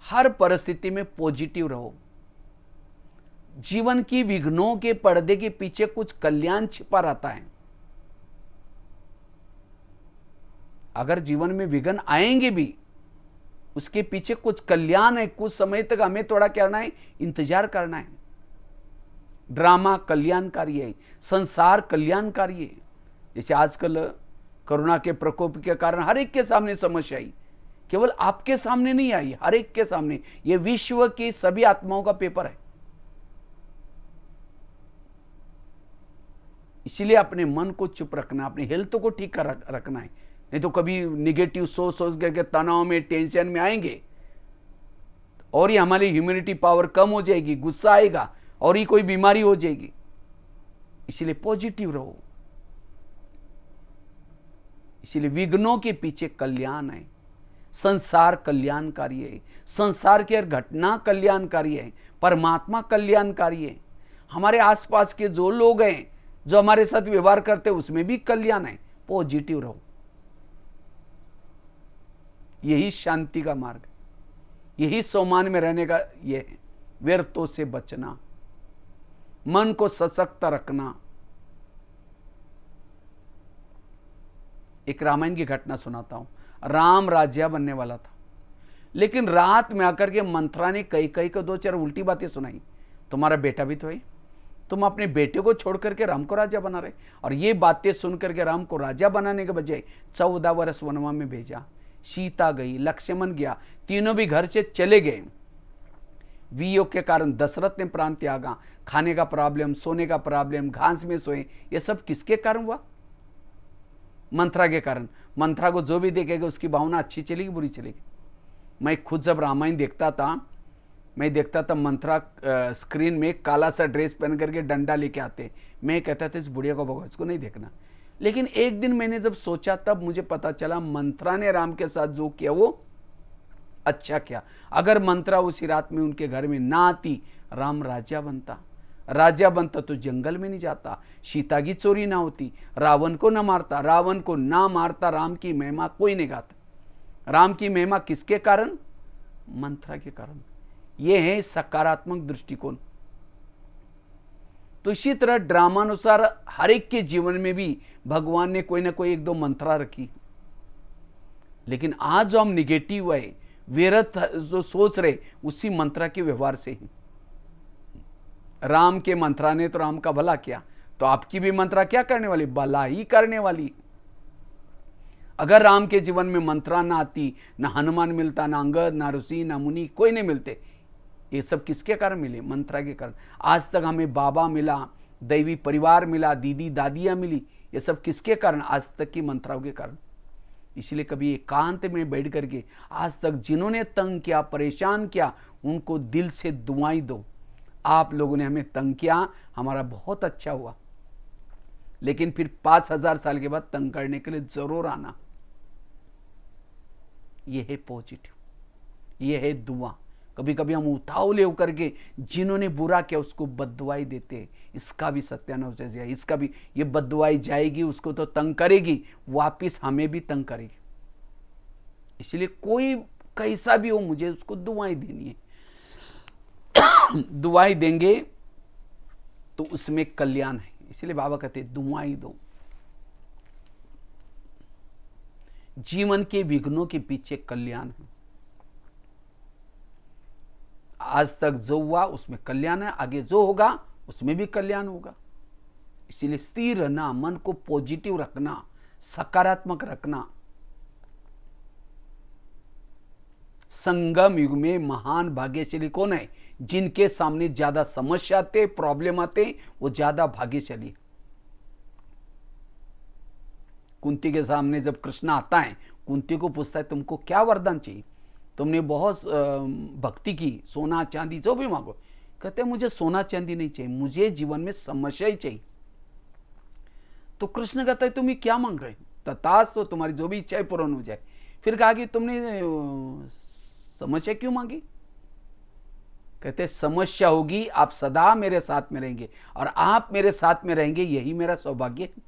हर परिस्थिति में पॉजिटिव रहो। जीवन की विघ्नों के पर्दे के पीछे कुछ कल्याण छिपा रहता है। अगर जीवन में विघ्न आएंगे भी, उसके पीछे कुछ कल्याण है। कुछ समय तक हमें थोड़ा करना है, इंतजार करना है। ड्रामा कल्याणकारी है, संसार कल्याणकारी है। जैसे आजकल कोरोना के प्रकोप के कारण हर एक के सामने समस्या आई, केवल आपके सामने नहीं आई, हर एक के सामने। यह विश्व की सभी आत्माओं का पेपर है। इसीलिए अपने मन को चुप रखना, अपने हेल्थ को ठीक कर रखना है। नहीं तो कभी निगेटिव सोच करके तनाव में, टेंशन में आएंगे, और ये हमारी ह्यूमिनिटी पावर कम हो जाएगी, गुस्सा आएगा, और ही कोई बीमारी हो जाएगी। इसीलिए पॉजिटिव रहो। इसीलिए विघ्नों के पीछे कल्याण है। संसार कल्याणकारी है, संसार की हर घटना कल्याणकारी है, परमात्मा कल्याणकारी है। हमारे आसपास के जो लोग हैं, जो हमारे साथ व्यवहार करते हैं, उसमें भी कल्याण है। पॉजिटिव रहो। यही शांति का मार्ग है, यही सम्मान में रहने का ये है। व्यर्थों से बचना, मन को सशक्त रखना। एक रामायण की घटना सुनाता हूं। राम राज्य बनने वाला था, लेकिन रात में आकर के मंथरा ने कई को दो चार उल्टी बातें सुनाई। तुम्हारा बेटा भी तो है, तुम अपने बेटे को छोड़ करके राम को राजा बना रहे। और ये बातें सुन करके राम को राजा बनाने के बजाय 14 वर्ष वनवास में भेजा। सीता गई, लक्ष्मण गया, तीनों भी घर से चले गए। वियोग के कारण दशरथ ने प्राण त्यागा। खाने का प्रॉब्लम, सोने का प्रॉब्लम, घास में सोए, ये सब किसके कारण हुआ? मंथरा के कारण। मंथरा को जो भी देखेगा उसकी भावना अच्छी चलेगी बुरी चलेगी। मैं खुद जब रामायण देखता था, मैं देखता था मंथरा स्क्रीन में काला सा ड्रेस पहन करके डंडा लेके आते। मैं कहता था इस बुढ़िया को भगवान, इसको नहीं देखना। लेकिन एक दिन मैंने जब सोचा, तब मुझे पता चला मंथरा ने राम के साथ जो किया वो अच्छा क्या, अगर मंत्रा उसी रात में उनके घर में ना आती, राम राजा बनता। राजा बनता तो जंगल में नहीं जाता, सीता की चोरी ना होती, रावण को ना मारता। रावण को ना मारता, राम की महिमा कोई नहीं गाता। राम की महिमा किसके कारण? मंत्रा के कारण। यह है सकारात्मक दृष्टिकोण। तो इसी तरह ड्रामानुसार हर एक के जीवन में भी भगवान ने कोई ना कोई एक दो मंत्रा रखी। लेकिन आज जो हम निगेटिव है, व्यर्थ जो सोच रहे, उसी मंत्रा के व्यवहार से ही। राम के मंत्रा ने तो राम का भला किया, तो आपकी भी मंत्रा क्या करने वाली? भला ही करने वाली। अगर राम के जीवन में मंत्रा ना आती, ना हनुमान मिलता, ना अंगद, ना ऋषि, ना मुनि, कोई नहीं मिलते। ये सब किसके कारण मिले? मंत्रा के कारण। आज तक हमें बाबा मिला, दैवी परिवार मिला, दीदी दादियां मिली, ये सब किसके कारण? आज तक की मंत्राओं के कारण। इसलिए कभी एकांत में बैठ करके आज तक जिन्होंने तंग किया, परेशान किया, उनको दिल से दुआएं दो। आप लोगों ने हमें तंग किया, हमारा बहुत अच्छा हुआ, लेकिन फिर 5000 साल के बाद तंग करने के लिए जरूर आना। यह है पॉजिटिव, यह है दुआ। कभी कभी हम उतावले होकर के जिन्होंने बुरा किया उसको बददुआई देते हैं। इसका भी सत्यानाश हो जाए, इसका भी, ये बददुआई जाएगी, उसको तो तंग करेगी, वापिस हमें भी तंग करेगी। इसलिए कोई कैसा भी हो, मुझे उसको दुआएं देनी है। दुआएं देंगे तो उसमें कल्याण है। इसलिए बाबा कहते हैं दुआएं दो। जीवन के विघ्नों के पीछे कल्याण है। आज तक जो हुआ उसमें कल्याण है, आगे जो होगा उसमें भी कल्याण होगा। इसीलिए स्थिर रहना, मन को पॉजिटिव रखना, सकारात्मक रखना। संगम युग में महान भाग्यशाली कौन है? जिनके सामने ज्यादा समस्या आते, प्रॉब्लम आते, वो ज्यादा भाग्यशाली। कुंती के सामने जब कृष्ण आता है, कुंती को पूछता है तुमको क्या वरदान चाहिए? तुमने बहुत भक्ति की, सोना चांदी जो भी मांगो। कहते हैं मुझे सोना चांदी नहीं चाहिए, मुझे जीवन में समस्या ही चाहिए। तो कृष्ण कहता है तुम्हें क्या मांग रहे? तथास्तु, तो तुम्हारी जो भी इच्छा पूर्ण हो जाए। फिर कहा कि तुमने समस्या क्यों मांगी? कहते समस्या होगी, आप सदा मेरे साथ में रहेंगे, और आप मेरे साथ में रहेंगे, यही मेरा सौभाग्य है।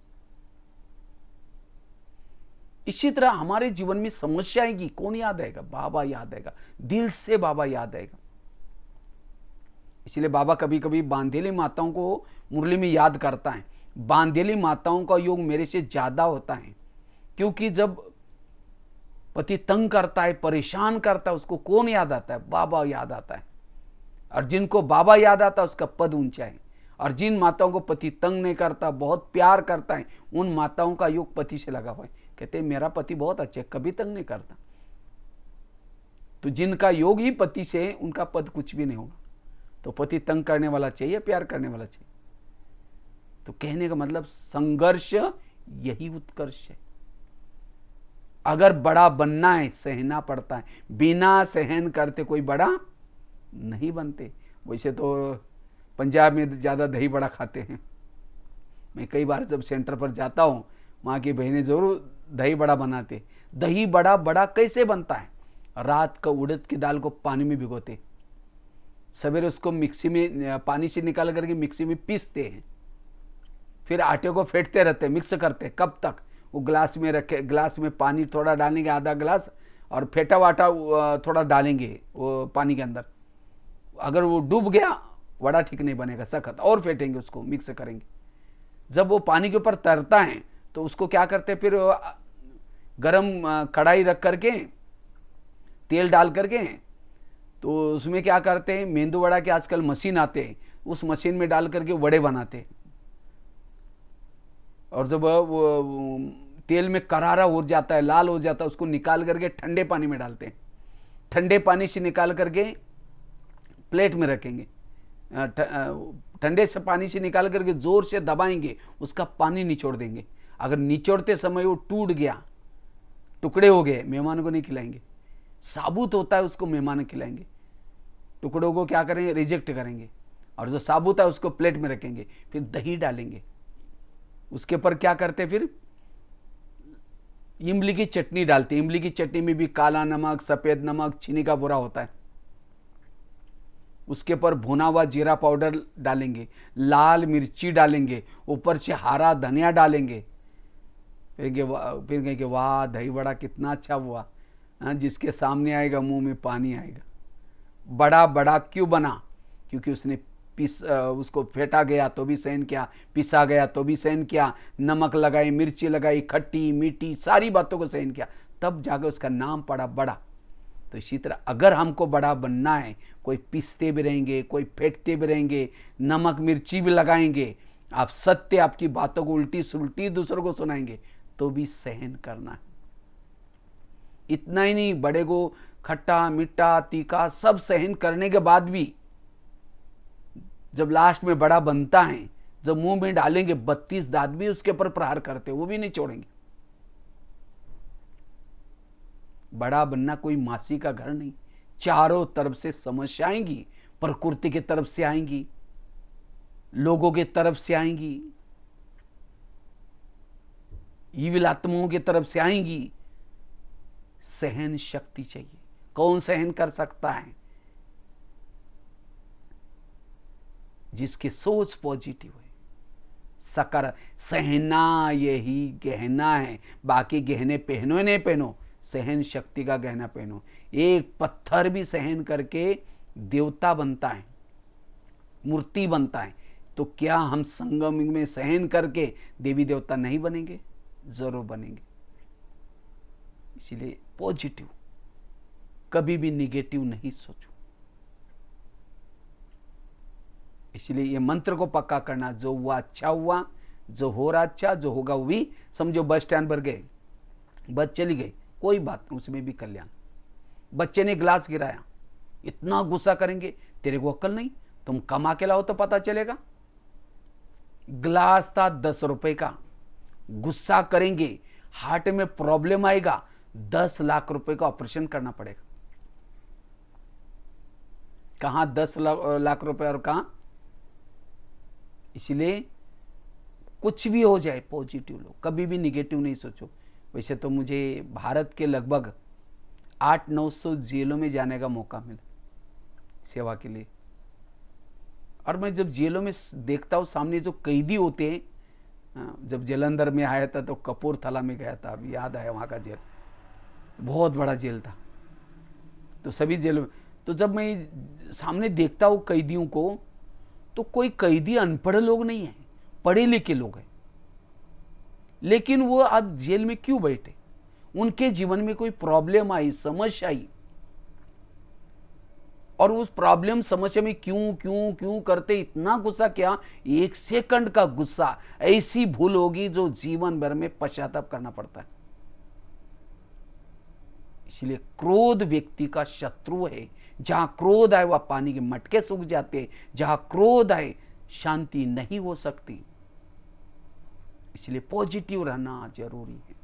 इसी तरह हमारे जीवन में समस्या आएगी, कौन याद आएगा? बाबा याद आएगा, दिल से बाबा याद आएगा। इसलिए बाबा कभी कभी बांधेली माताओं को मुरली में याद करता है। बांधेली माताओं का योग मेरे से ज्यादा होता है, क्योंकि जब पति तंग करता है, परेशान करता है, उसको कौन याद आता है? बाबा याद आता है। और जिनको बाबा याद आता है उसका पद ऊंचा है। और जिन माताओं को पति तंग नहीं करता, बहुत प्यार करता है, उन माताओं का योग पति से लगा हुआ है। कहते हैं मेरा पति बहुत अच्छा है, कभी तंग नहीं करता। तो जिनका योग ही पति से है, उनका पद कुछ भी नहीं होगा। तो पति तंग करने वाला चाहिए, प्यार करने वाला चाहिए। तो कहने का मतलब संघर्ष यही उत्कर्ष है। अगर बड़ा बनना है, सहना पड़ता है। बिना सहन करते कोई बड़ा नहीं बनते। वैसे तो पंजाब में ज़्यादा दही बड़ा खाते हैं। मैं कई बार जब सेंटर पर जाता हूँ, वहाँ की बहनें जरूर दही बड़ा बनाते। दही बड़ा बड़ा कैसे बनता है? रात को उड़द की दाल को पानी में भिगोते, सवेरे उसको मिक्सी में पानी से निकाल करके मिक्सी में पीसते हैं, फिर आटे को फेंटते रहते, मिक्स करते। कब तक? वो ग्लास में रखे, ग्लास में पानी थोड़ा डालेंगे, आधा ग्लास, और फेंटा हुआ आटा थोड़ा डालेंगे वो पानी के अंदर। अगर वो डूब गया, वड़ा ठीक नहीं बनेगा, सख्त, और फेंटेंगे उसको, मिक्स करेंगे। जब वो पानी के ऊपर तरता है तो उसको क्या करते हैं, फिर गरम कढ़ाई रख करके तेल डाल करके, तो उसमें क्या करते हैं, मेंदू वड़ा के आजकल मशीन आते हैं, उस मशीन में डाल करके वड़े बनाते हैं। और जब वो तेल में करारा हो जाता है, लाल हो जाता है, उसको निकाल करके ठंडे पानी में डालते हैं। ठंडे पानी से निकाल करके प्लेट में रखेंगे। ठंडे से पानी से निकाल करके जोर से दबाएंगे, उसका पानी निचोड़ देंगे। अगर निचोड़ते समय वो टूट गया, टुकड़े हो गए, मेहमान को नहीं खिलाएंगे। साबुत होता है उसको मेहमान खिलाएंगे। टुकड़ों को क्या करेंगे? रिजेक्ट करेंगे। और जो साबुत है उसको प्लेट में रखेंगे, फिर दही डालेंगे। उसके ऊपर क्या करते, फिर इमली की चटनी डालते हैं। इमली की चटनी में भी काला नमक, सफेद नमक, चीनी का बुरा होता है। उसके ऊपर भुना हुआ जीरा पाउडर डालेंगे, लाल मिर्ची डालेंगे, ऊपर से हरा धनिया डालेंगे। फिर कहेंगे वाह दही बड़ा कितना अच्छा हुआ। जिसके सामने आएगा मुंह में पानी आएगा। बड़ा बड़ा क्यों बना? क्योंकि उसने उसको फेंटा गया तो भी सहन किया, पिसा गया तो भी सहन किया, नमक लगाई, मिर्ची लगाई, खट्टी मीठी सारी बातों को सहन किया, तब जाकर उसका नाम पड़ा बड़ा। तो इसी तरह अगर हमको बड़ा बनना है, कोई पीसते भी रहेंगे, कोई फेंटते भी रहेंगे, नमक मिर्ची भी लगाएंगे, आप सत्य आपकी बातों को उल्टी सुलटी दूसरों को सुनाएंगे, तो भी सहन करना है। इतना ही नहीं, बड़े को खट्टा मीठा तीखा सब सहन करने के बाद भी जब लास्ट में बड़ा बनता है, जब मुंह में डालेंगे 32 दांत भी उसके ऊपर प्रहार करते, वो भी नहीं छोड़ेंगे। बड़ा बनना कोई मासी का घर नहीं। चारों तरफ से समस्या आएंगी, प्रकृति की तरफ से आएंगी, लोगों की तरफ से आएंगी, ईविल आत्माओं की तरफ से आएंगी। सहन शक्ति चाहिए। कौन सहन कर सकता है? जिसकी सोच पॉजिटिव है, सकार। सहना यही गहना है, बाकी गहने पहनो नहीं पहनो, सहन शक्ति का गहना पहनो। एक पत्थर भी सहन करके देवता बनता है, मूर्ति बनता है, तो क्या हम संगम में सहन करके देवी देवता नहीं बनेंगे? जरूर बनेंगे। इसलिए पॉजिटिव, कभी भी निगेटिव नहीं सोचो। इसलिए ये मंत्र को पक्का करना, जो हुआ अच्छा हुआ, जो हो रहा अच्छा, जो होगा वो भी। समझो बस स्टैंड पर गए, बस चली गई, कोई बात नहीं, उसमें भी कल्याण। बच्चे ने गिलास गिराया, इतना गुस्सा करेंगे, तेरे को अक्ल नहीं, तुम कमा के लाओ तो पता चलेगा। गिलास था 10 रुपए का, गुस्सा करेंगे, हार्ट में प्रॉब्लम आएगा, 10 लाख रुपए का ऑपरेशन करना पड़ेगा। कहां 10 लाख रुपए और कहां? इसलिए कुछ भी हो जाए पॉजिटिव लो, कभी भी निगेटिव नहीं सोचो। वैसे तो मुझे भारत के लगभग 800-900 जेलों में जाने का मौका मिला सेवा के लिए। और मैं जब जेलों में देखता हूँ सामने जो कैदी होते हैं, जब जलंधर में आया था तो कपूरथला में गया था, अभी याद आया वहाँ का जेल, बहुत बड़ा जेल था। तो सभी जेलों में, तो जब मैं सामने देखता हूँ कैदियों को, तो कोई कैदी अनपढ़ लोग नहीं है, पढ़े लिखे लोग हैं। लेकिन वो अब जेल में क्यों बैठे? उनके जीवन में कोई प्रॉब्लम आई, समस्या आई, और उस प्रॉब्लम समस्या में क्यों क्यों क्यों करते इतना गुस्सा, क्या 1 सेकंड का गुस्सा ऐसी भूल होगी जो जीवन भर में पश्चाताप करना पड़ता है। इसलिए क्रोध व्यक्ति का शत्रु है। जहां क्रोध आए वह पानी के मटके सूख जाते हैं, जहां क्रोध आए शांति नहीं हो सकती। इसलिए पॉजिटिव रहना जरूरी है।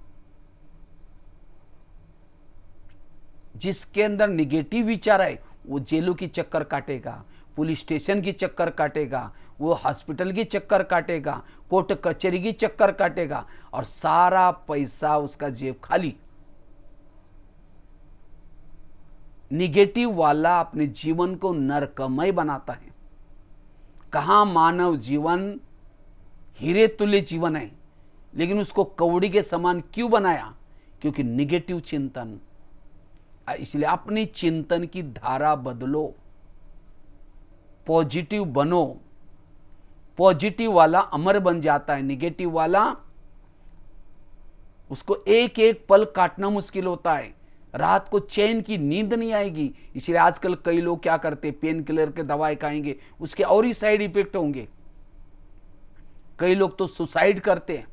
जिसके अंदर निगेटिव विचार आए वो जेलों की चक्कर काटेगा, पुलिस स्टेशन की चक्कर काटेगा, वो हॉस्पिटल की चक्कर काटेगा, कोर्ट कचहरी की चक्कर काटेगा, और सारा पैसा उसका जेब खाली। निगेटिव वाला अपने जीवन को नरकमय बनाता है। कहां मानव जीवन हीरे तुल्य जीवन है, लेकिन उसको कौड़ी के समान क्यों बनाया? क्योंकि निगेटिव चिंतन। इसलिए अपनी चिंतन की धारा बदलो, पॉजिटिव बनो। पॉजिटिव वाला अमर बन जाता है, निगेटिव वाला उसको एक एक पल काटना मुश्किल होता है, रात को चैन की नींद नहीं आएगी। इसलिए आजकल कई लोग क्या करते, पेन किलर के दवाई खाएंगे, उसके और ही साइड इफेक्ट होंगे। कई लोग तो सुसाइड करते हैं।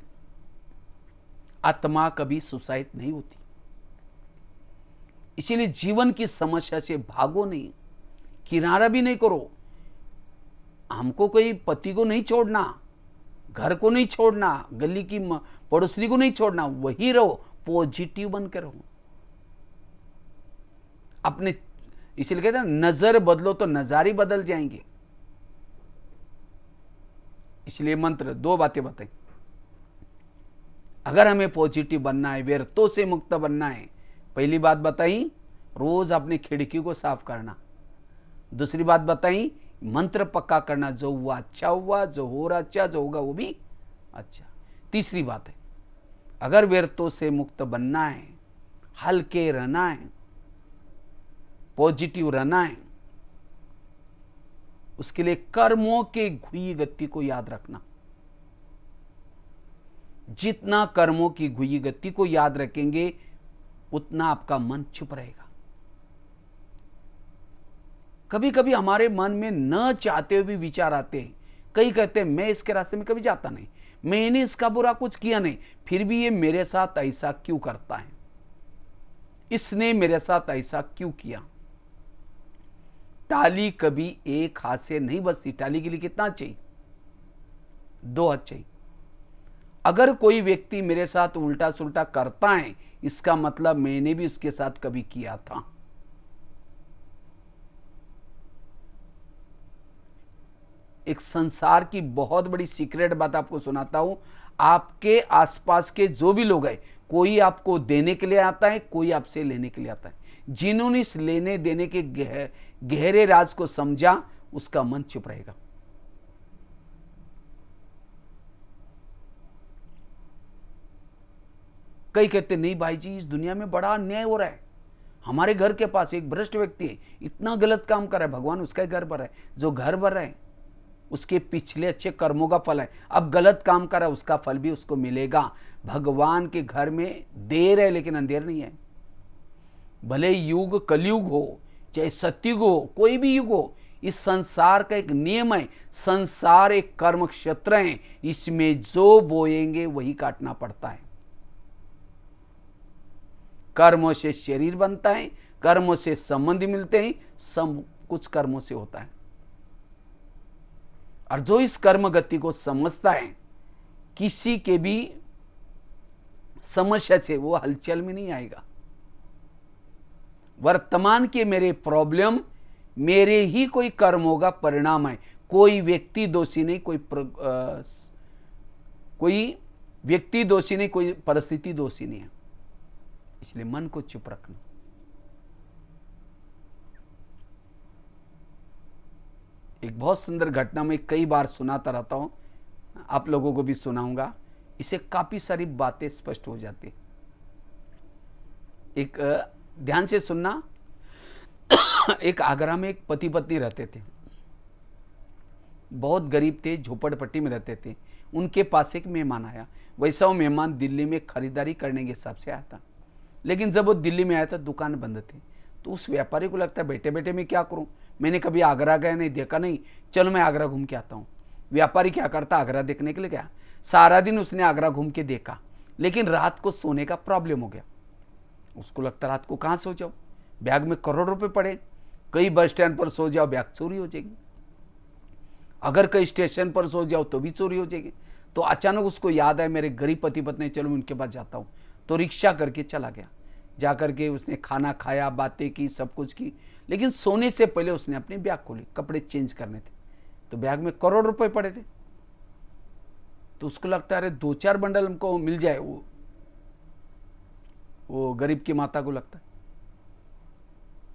आत्मा कभी सुसाइड नहीं होती। इसीलिए जीवन की समस्या से भागो नहीं, किनारा भी नहीं करो। हमको कोई पति को नहीं छोड़ना, घर को नहीं छोड़ना, गली की पड़ोसी को नहीं छोड़ना, वही रहो, पॉजिटिव बनकर रहो अपने। इसलिए कहते हैं नजर बदलो तो नजारे बदल जाएंगे। इसलिए मंत्र 2 बातें बताई। अगर हमें पॉजिटिव बनना है, व्यर्थों से मुक्त बनना है, पहली बात बताई, रोज अपनी खिड़की को साफ करना। दूसरी बात बताई, मंत्र पक्का करना, जो हुआ अच्छा हुआ, जो हो रहा अच्छा, जो होगा वो भी अच्छा। तीसरी बात है, अगर व्यर्थों से मुक्त बनना है, हल्के रहना है, पॉजिटिव रहना है, उसके लिए कर्मों के घुई गति को याद रखना। जितना कर्मों की घुई गति को याद रखेंगे उतना आपका मन चुप रहेगा। कभी कभी हमारे मन में न चाहते हुए भी विचार आते हैं। कई कहते हैं मैं इसके रास्ते में कभी जाता नहीं, मैंने इसका बुरा कुछ किया नहीं, फिर भी ये मेरे साथ ऐसा क्यों करता है, इसने मेरे साथ ऐसा क्यों किया। ताली कभी एक हाथ से नहीं बजती। ताली के लिए कितना चाहिए? 2 हाथ चाहिए। अगर कोई व्यक्ति मेरे साथ उल्टा सुल्टा करता है, इसका मतलब मैंने भी उसके साथ कभी किया था। एक संसार की बहुत बड़ी सीक्रेट बात आपको सुनाता हूं। आपके आसपास के जो भी लोग हैं, कोई आपको देने के लिए आता है, कोई आपसे लेने के लिए आता है। जिन्होंने इस लेने देने के गहरे राज को समझा, उसका मन चुप रहेगा। कई कहते नहीं भाई जी, इस दुनिया में बड़ा अन्याय हो रहा है, हमारे घर के पास एक भ्रष्ट व्यक्ति है, इतना गलत काम कर रहा है, भगवान उसका घर भर है। जो घर भर रहा है उसके पिछले अच्छे कर्मों का फल है। अब गलत काम कर रहा है, उसका फल भी उसको मिलेगा। भगवान के घर में देर है लेकिन अंधेर नहीं है। भले युग कलयुग हो, चाहे सतयुग हो, कोई भी युग हो, इस संसार का एक नियम है। संसार एक कर्म क्षेत्र है, इसमें जो बोएंगे वही काटना पड़ता है। कर्मों से शरीर बनता है, कर्मों से संबंध मिलते हैं, सब कुछ कर्मों से होता है। और जो इस कर्म गति को समझता है, किसी के भी समस्या से वो हलचल में नहीं आएगा। वर्तमान के मेरे प्रॉब्लम मेरे ही कोई कर्मों का परिणाम है। कोई व्यक्ति दोषी नहीं, कोई व्यक्ति दोषी नहीं, कोई परिस्थिति दोषी नहीं है। इसलिए मन को चुप रखना। एक बहुत सुंदर घटना मैं कई बार सुनाता रहता हूं, आप लोगों को भी सुनाऊंगा, इससे काफी सारी बातें स्पष्ट हो जाती। एक ध्यान से सुनना। एक आगरा में एक पति पत्नी रहते थे, बहुत गरीब थे, झोपड़पट्टी में रहते थे। उनके पास एक मेहमान आया। वैसा वो मेहमान दिल्ली में खरीदारी करने के हिसाब से आया था, लेकिन जब वो दिल्ली में आया था दुकान बंद थी। तो उस व्यापारी को लगता है बैठे बैठे मैं क्या करूं, मैंने कभी आगरा गया नहीं, देखा नहीं, चलो मैं आगरा घूम के आता हूं। व्यापारी क्या करता, आगरा देखने के लिए गया। सारा दिन उसने आगरा घूम के देखा, लेकिन रात को सोने का प्रॉब्लम हो गया। उसको लगता रात को कहाँ सो जाओ, बैग में करोड़ रुपए पड़े, कई बस स्टैंड पर सो जाओ बैग चोरी हो जाएगी, अगर कई स्टेशन पर सो जाओ तो भी चोरी हो जाएगी। तो अचानक उसको याद आया मेरे गरीब पति पत्नी, चलो मैं उनके पास जाता हूँ। तो रिक्शा करके चला गया। जाकर के उसने खाना खाया, बातें की, सब कुछ की, लेकिन सोने से पहले उसने अपनी बैग खोली, कपड़े चेंज करने थे। तो बैग में करोड़ रुपए पड़े थे। तो उसको लगता है अरे 2-4 बंडल हमको मिल जाए। वो गरीब की माता को लगता है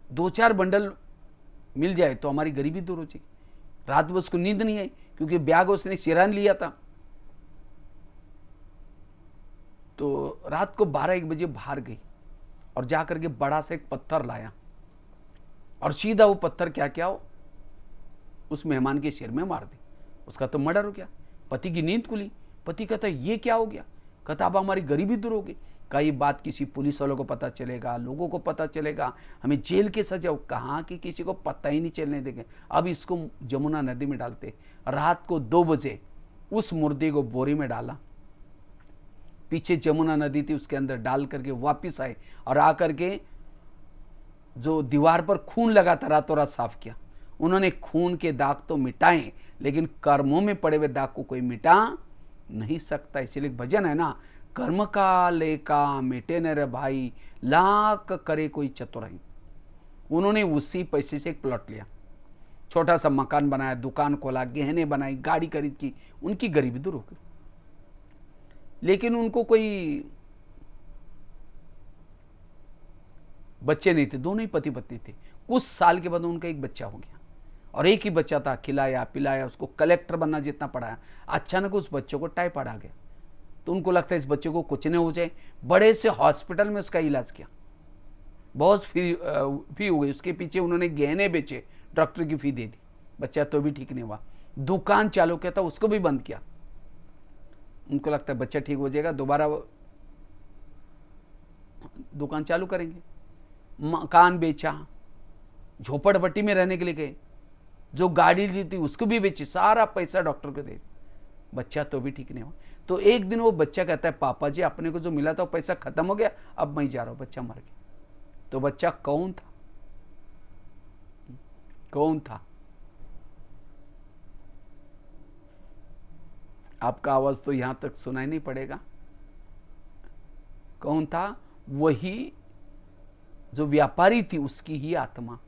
2-4 बंडल मिल जाए तो हमारी गरीबी दूर हो जाएगी। रात में उसको नींद नहीं आई, क्योंकि बैग उसने सिरान लिया था। तो रात को 12-1 बजे बाहर गई और जाकर के बड़ा सा एक पत्थर लाया और सीधा वो पत्थर क्या क्या हो उस मेहमान के सिर में मार दी। उसका तो मर्डर हो गया। पति की नींद खुली। पति कहता ये क्या हो गया? कहता अब हमारी गरीबी दूर होगी। कहा ये बात किसी पुलिस वालों को पता चलेगा, लोगों को पता चलेगा, हमें जेल के सजा। कहाँ कि किसी को पता ही नहीं चलने देंगे। अब इसको जमुना नदी में डालते। रात को 2 बजे उस मुर्दे को बोरी में डाला, पीछे जमुना नदी थी उसके अंदर डाल करके वापिस आए और आकर के जो दीवार पर खून लगा था रातों रात साफ किया। उन्होंने खून के दाग तो मिटाए, लेकिन कर्मों में पड़े हुए दाग को कोई मिटा नहीं सकता। इसीलिए भजन है ना, कर्म का लेका मिटे न रे भाई, लाख करे कोई चतुराई। उन्होंने उसी पैसे से एक प्लॉट लिया, छोटा सा मकान बनाया, दुकान खोला, गहने बनाई, गाड़ी खरीद की, उनकी गरीबी दूर हो गई। लेकिन उनको कोई बच्चे नहीं थे, दोनों ही पति पत्नी थे। कुछ साल के बाद उनका एक बच्चा हो गया और एक ही बच्चा था, खिलाया पिलाया, उसको कलेक्टर बनना जितना पढ़ाया। अचानक उस बच्चे को टाइफाइड आ गया, तो उनको लगता है इस बच्चे को कुछ नहीं हो जाए। बड़े से हॉस्पिटल में उसका इलाज किया, बहुत फी हो गई, उसके पीछे उन्होंने गहने बेचे, डॉक्टर की फी दे दी, बच्चा तो भी ठीक नहीं हुआ। दुकान चालू किया था, उसको भी बंद किया। उनको लगता है बच्चा ठीक हो जाएगा, दोबारा दुकान चालू करेंगे। मकान बेचा, झोपड़पट्टी में रहने के लिए गए, जो गाड़ी ली थी उसको भी बेची, सारा पैसा डॉक्टर को दे, बच्चा तो भी ठीक नहीं हुआ। तो एक दिन वो बच्चा कहता है, पापा जी अपने को जो मिला था वो पैसा खत्म हो गया, अब मैं जा रहा हूं, बच्चा मर गया। तो बच्चा कौन था? कौन था? आपका आवाज तो यहां तक सुनाई नहीं पड़ेगा। कौन था? वही जो व्यापारी थी, उसकी ही आत्मा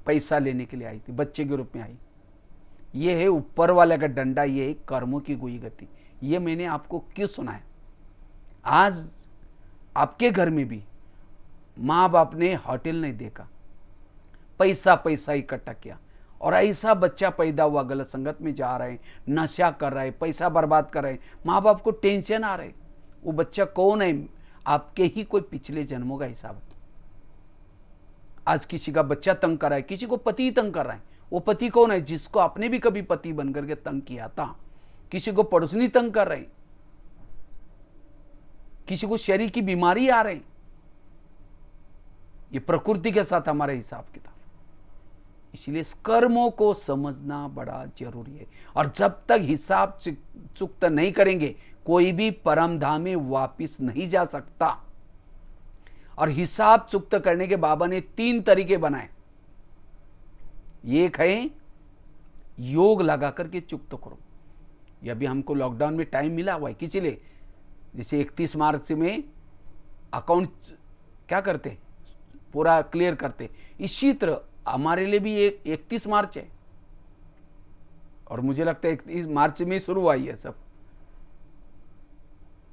पैसा लेने के लिए आई थी, बच्चे के रूप में आई। ये है ऊपर वाले का डंडा, ये है कर्मों की गुई गति। ये मैंने आपको क्यों सुनाया? आज आपके घर में भी माँ बाप ने होटल नहीं देखा, पैसा पैसा इकट्ठा किया, और ऐसा बच्चा पैदा हुआ, गलत संगत में जा रहे हैं, नशा कर रहे हैं, पैसा बर्बाद कर रहे हैं, माँ बाप को टेंशन आ रहे। वो बच्चा कौन है? आपके ही कोई पिछले जन्मों का हिसाब है। आज किसी का बच्चा तंग कर रहा है, किसी को पति तंग कर रहा है। वो पति कौन है? जिसको आपने भी कभी पति बनकर के तंग किया था। किसी को पड़ोसनी तंग कर रहे, किसी को शरीर की बीमारी आ रही। ये प्रकृति के साथ हमारे हिसाब किताब। इसलिए कर्मों को समझना बड़ा जरूरी है, और जब तक हिसाब चुकता नहीं करेंगे, कोई भी परम धाम में वापिस नहीं जा सकता। और हिसाब चुकता करने के बाबा ने 3 तरीके बनाए। एक है योग लगा करके चुकता करो। यह भी हमको लॉकडाउन में टाइम मिला हुआ है किसी लिए, जैसे 31 मार्च में अकाउंट क्या करते, पूरा क्लियर करते, इसी तरह हमारे लिए भी एक 31 मार्च है, और मुझे लगता है 31 मार्च में शुरू हुआ है सब।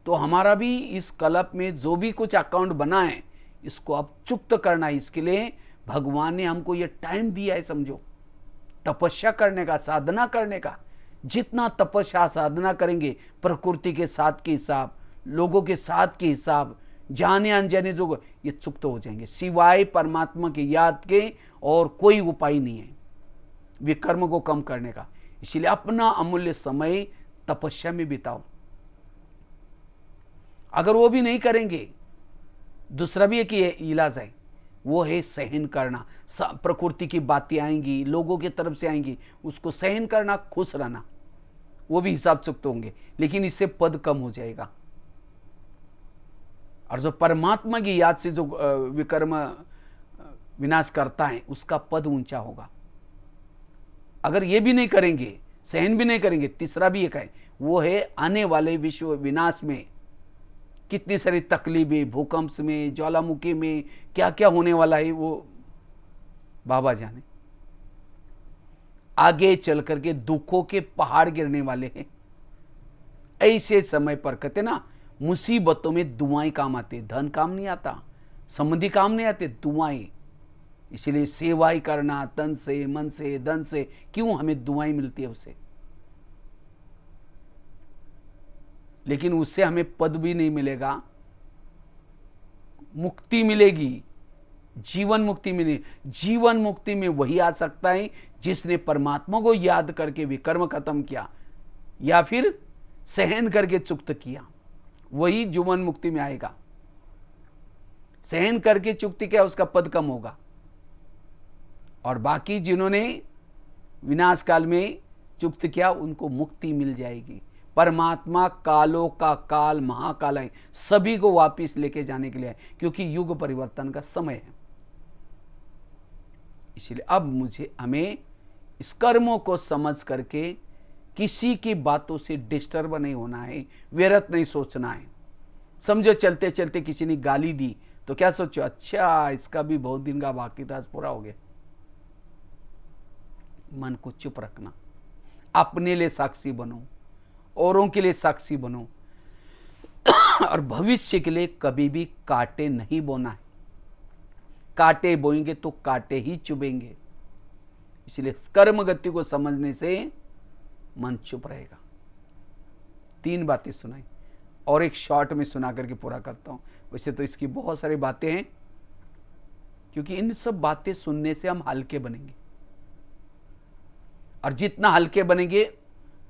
तो हमारा भी इस कल्प में जो भी कुछ अकाउंट बना है, इसको अब चुक्त करना है। इसके लिए भगवान ने हमको ये टाइम दिया है, समझो, तपस्या करने का, साधना करने का। जितना तपस्या साधना करेंगे, प्रकृति के साथ के हिसाब, लोगों के साथ के हिसाब, जाने अनजाने जो, ये चुक्त हो जाएंगे। सिवाय परमात्मा की याद के और कोई उपाय नहीं है विकर्म को कम करने का। इसलिए अपना अमूल्य समय तपस्या में बिताओ। अगर वो भी नहीं करेंगे, दूसरा भी एक इलाज है, वो है सहन करना। प्रकृति की बातें आएंगी, लोगों की तरफ से आएंगी, उसको सहन करना, खुश रहना, वो भी हिसाब चुकत होंगे, लेकिन इससे पद कम हो जाएगा। और जो परमात्मा की याद से जो विकर्म विनाश करता है, उसका पद ऊंचा होगा। अगर ये भी नहीं करेंगे, सहन भी नहीं करेंगे, तीसरा भी एक है, वो है आने वाले विश्व विनाश में कितनी सारी तकलीफें, भूकंप में, ज्वालामुखी में क्या क्या होने वाला है, वो बाबा जाने। आगे चल करके दुखों के पहाड़ गिरने वाले हैं। ऐसे समय पर कहते ना, मुसीबतों में दुआएं काम आते, धन काम नहीं आता, संबंधी काम नहीं आते, दुआएं। इसलिए सेवाई करना, तन से, मन से, धन से, क्यों हमें दुआएं मिलती है उससे। लेकिन उससे हमें पद भी नहीं मिलेगा, मुक्ति मिलेगी, जीवन मुक्ति मिलेगी। जीवन मुक्ति में वही आ सकता है जिसने परमात्मा को याद करके विकर्म खत्म किया, या फिर सहन करके चुक्त किया, वही जीवन मुक्ति में आएगा। सहन करके चुक्ति किया, उसका पद कम होगा। और बाकी जिन्होंने विनाश काल में चुक्त किया, उनको मुक्ति मिल जाएगी। परमात्मा कालों का काल महाकाल है, सभी को वापिस लेके जाने के लिए है, क्योंकि युग परिवर्तन का समय है। इसलिए अब हमें इस कर्मों को समझ करके किसी की बातों से डिस्टर्ब नहीं होना है, व्यर्थ नहीं सोचना है। समझो चलते चलते किसी ने गाली दी तो क्या सोचो, अच्छा इसका भी बहुत दिन का बाकी था, आज पूरा हो गया। मन को चुप रखना, अपने लिए साक्षी बनो। औरों के लिए साक्षी बनो और भविष्य के लिए कभी भी कांटे नहीं बोना है। कांटे बोएंगे तो कांटे ही चुभेंगे। इसलिए कर्म गति को समझने से मन चुप रहेगा। 3 बातें सुनाई और एक शॉर्ट में सुना करके पूरा करता हूं। वैसे तो इसकी बहुत सारी बातें हैं, क्योंकि इन सब बातें सुनने से हम हल्के बनेंगे, और जितना हल्के बनेंगे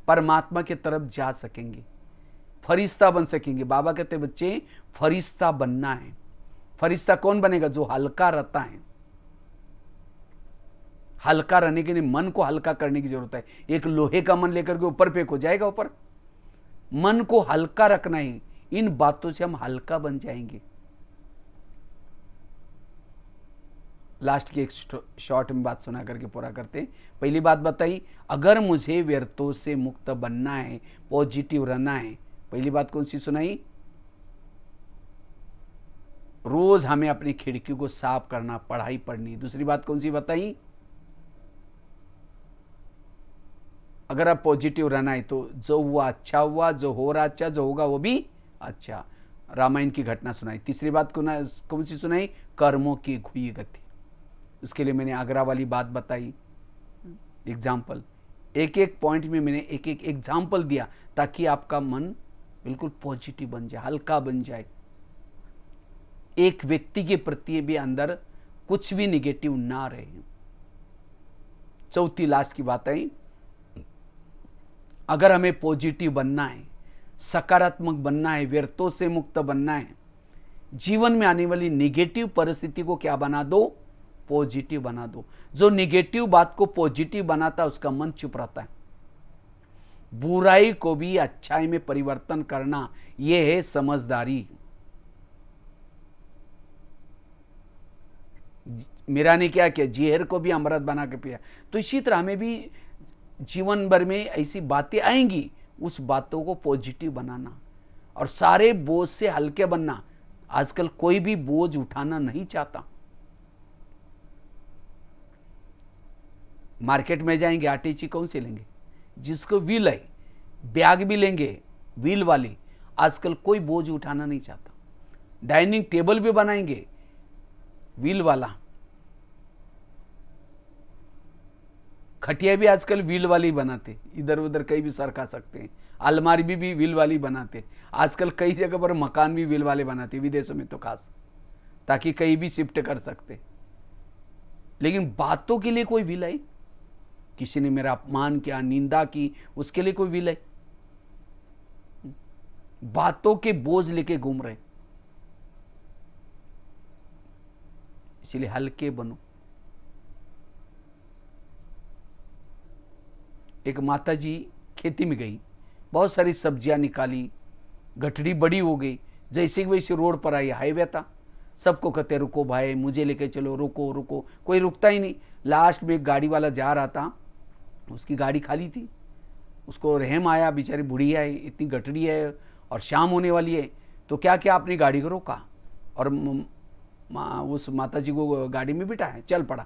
परमात्मा की तरफ जा सकेंगे, फरिश्ता बन सकेंगे। बाबा कहते बच्चे फरिश्ता बनना है। फरिश्ता कौन बनेगा? जो हल्का रहता है। हल्का रहने के लिए मन को हल्का करने की जरूरत है। एक लोहे का मन लेकर के ऊपर फेंक हो जाएगा ऊपर? मन को हल्का रखना है। इन बातों से हम हल्का बन जाएंगे। लास्ट की एक शॉर्ट में बात सुना करके पूरा करते हैं। पहली बात बताई, अगर मुझे व्यर्थों से मुक्त बनना है, पॉजिटिव रहना है, पहली बात कौन सी सुनाई? रोज हमें अपनी खिड़की को साफ करना, पढ़ाई पढ़नी। दूसरी बात कौन सी बताई? अगर आप पॉजिटिव रहना है तो जो हुआ अच्छा हुआ, जो हो रहा अच्छा, जो होगा वो भी अच्छा। रामायण की घटना सुनाई। तीसरी बात कौन सी सुनाई? कर्मों की घुई गति। उसके लिए मैंने आगरा वाली बात बताई, एग्जाम्पल। एक एक पॉइंट में मैंने एक एक एग्जाम्पल दिया, ताकि आपका मन बिल्कुल पॉजिटिव बन जाए, हल्का बन जाए। एक व्यक्ति के प्रति भी अंदर कुछ भी निगेटिव ना रहे। चौथी लास्ट की बात आई, अगर हमें पॉजिटिव बनना है, सकारात्मक बनना है, व्यर्थों से मुक्त बनना है, जीवन में आने वाली निगेटिव परिस्थिति को क्या बना दो? पॉजिटिव बना दो। जो निगेटिव बात को पॉजिटिव बनाता है उसका मन चुप रहता है। बुराई को भी अच्छाई में परिवर्तन करना, यह है समझदारी। मीरा ने क्या किया? जहर को भी अमृत बना के पिया। तो इसी तरह हमें भी जीवन भर में ऐसी बातें आएंगी, उस बातों को पॉजिटिव बनाना और सारे बोझ से हल्के बनना। आजकल कोई भी बोझ उठाना नहीं चाहता। मार्केट में जाएंगे, आटे ची कौन से लेंगे? जिसको व्हील है। बैग भी लेंगे व्हील वाली। आजकल कोई बोझ उठाना नहीं चाहता। डाइनिंग टेबल भी बनाएंगे व्हील वाला। खटिया भी आजकल व्हील वाली बनाते, इधर उधर कहीं भी सरका सकते हैं। अलमारी भी व्हील वाली बनाते। आजकल कई जगह पर मकान भी व्हील वाले बनाते, विदेशों में तो खास, ताकि कहीं भी शिफ्ट कर सकते। लेकिन बातों के लिए कोई व्हील है? किसी ने मेरा अपमान किया, निंदा की, उसके लिए कोई व्हील है? बातों के बोझ लेके घूम रहे। इसलिए हल्के बनो। एक माता जी खेती में गई, बहुत सारी सब्जियां निकाली, गठड़ी बड़ी हो गई। जैसे कि वैसे रोड पर आई, हाईवे था। सबको कहते रुको भाई, मुझे लेके चलो, रुको रुको, कोई रुकता ही नहीं। लास्ट में एक गाड़ी वाला जा रहा था, उसकी गाड़ी खाली थी। उसको रहम आया, बेचारी बुढ़िया है, इतनी गठड़ी है और शाम होने वाली है। तो क्या क्या अपनी गाड़ी को रोका और उस माता जी को गाड़ी में बिठाया, चल पड़ा।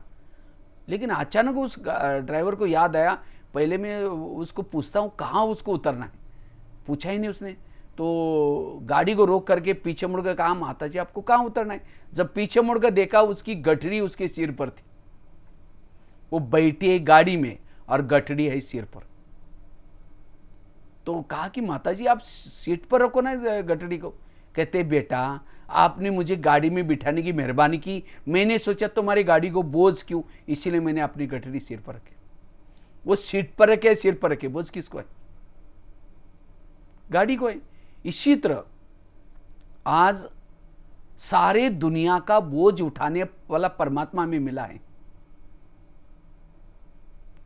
लेकिन अचानक उस ड्राइवर को याद आया, पहले मैं उसको पूछता हूँ कहाँ उसको उतरना है। पूछा ही नहीं उसने। तो गाड़ी को रोक करके पीछे मुड़कर कहा, माता जी आपको कहाँ उतरना है? जब पीछे मुड़कर देखा, उसकी गठड़ी उसके सिर पर थी। वो बैठी है गाड़ी में और गठड़ी है सिर पर। तो कहा कि माता जी आप सीट पर रखो ना गठड़ी को। कहते बेटा आपने मुझे गाड़ी में बिठाने की मेहरबानी की, मैंने सोचा तुम्हारी गाड़ी को बोझ क्यों, इसीलिए मैंने अपनी गठड़ी सिर पर रखी। वो सीट पर रखे, सिर पर रखे, बोझ किसको है? गाड़ी को है। इसी तरह आज सारे दुनिया का बोझ उठाने वाला परमात्मा में मिला है।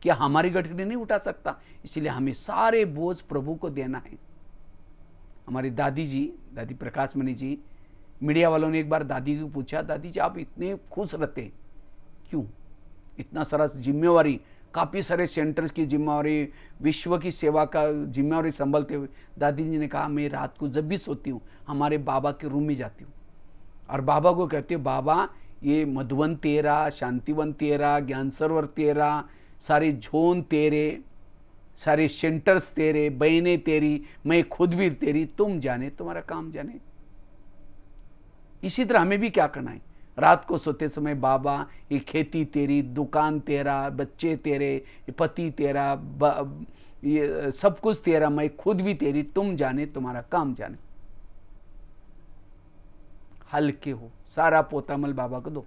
क्या हमारी गठड़ी नहीं उठा सकता? इसलिए हमें सारे बोझ प्रभु को देना है। हमारी दादी जी, दादी प्रकाश मणि जी, मीडिया वालों ने एक बार दादी को पूछा, दादी जी आप इतने खुश रहते क्यों? इतना सारा जिम्मेवारी, काफ़ी सारे सेंटर्स की जिम्मेवारी, विश्व की सेवा का जिम्मेवारी संभालते हुए। दादी जी ने कहा मैं रात को जब भी सोती हूँ हमारे बाबा के रूम में जाती हूँ और बाबा को कहती हूँ, बाबा ये मधुवन तेरा, शांतिवन तेरा, ज्ञान सरोवर तेरा, सारे झोन तेरे, सारे सेंटर्स तेरे, बहनें तेरी, मैं खुद भी तेरी, तुम जाने तुम्हारा काम जाने। इसी तरह हमें भी क्या करना है, रात को सोते समय बाबा ये खेती तेरी, दुकान तेरा, बच्चे तेरे, ये पति तेरा, ये सब कुछ तेरा, मैं खुद भी तेरी, तुम जाने तुम्हारा काम जाने। हल्के हो, सारा पोतामल बाबा को दो।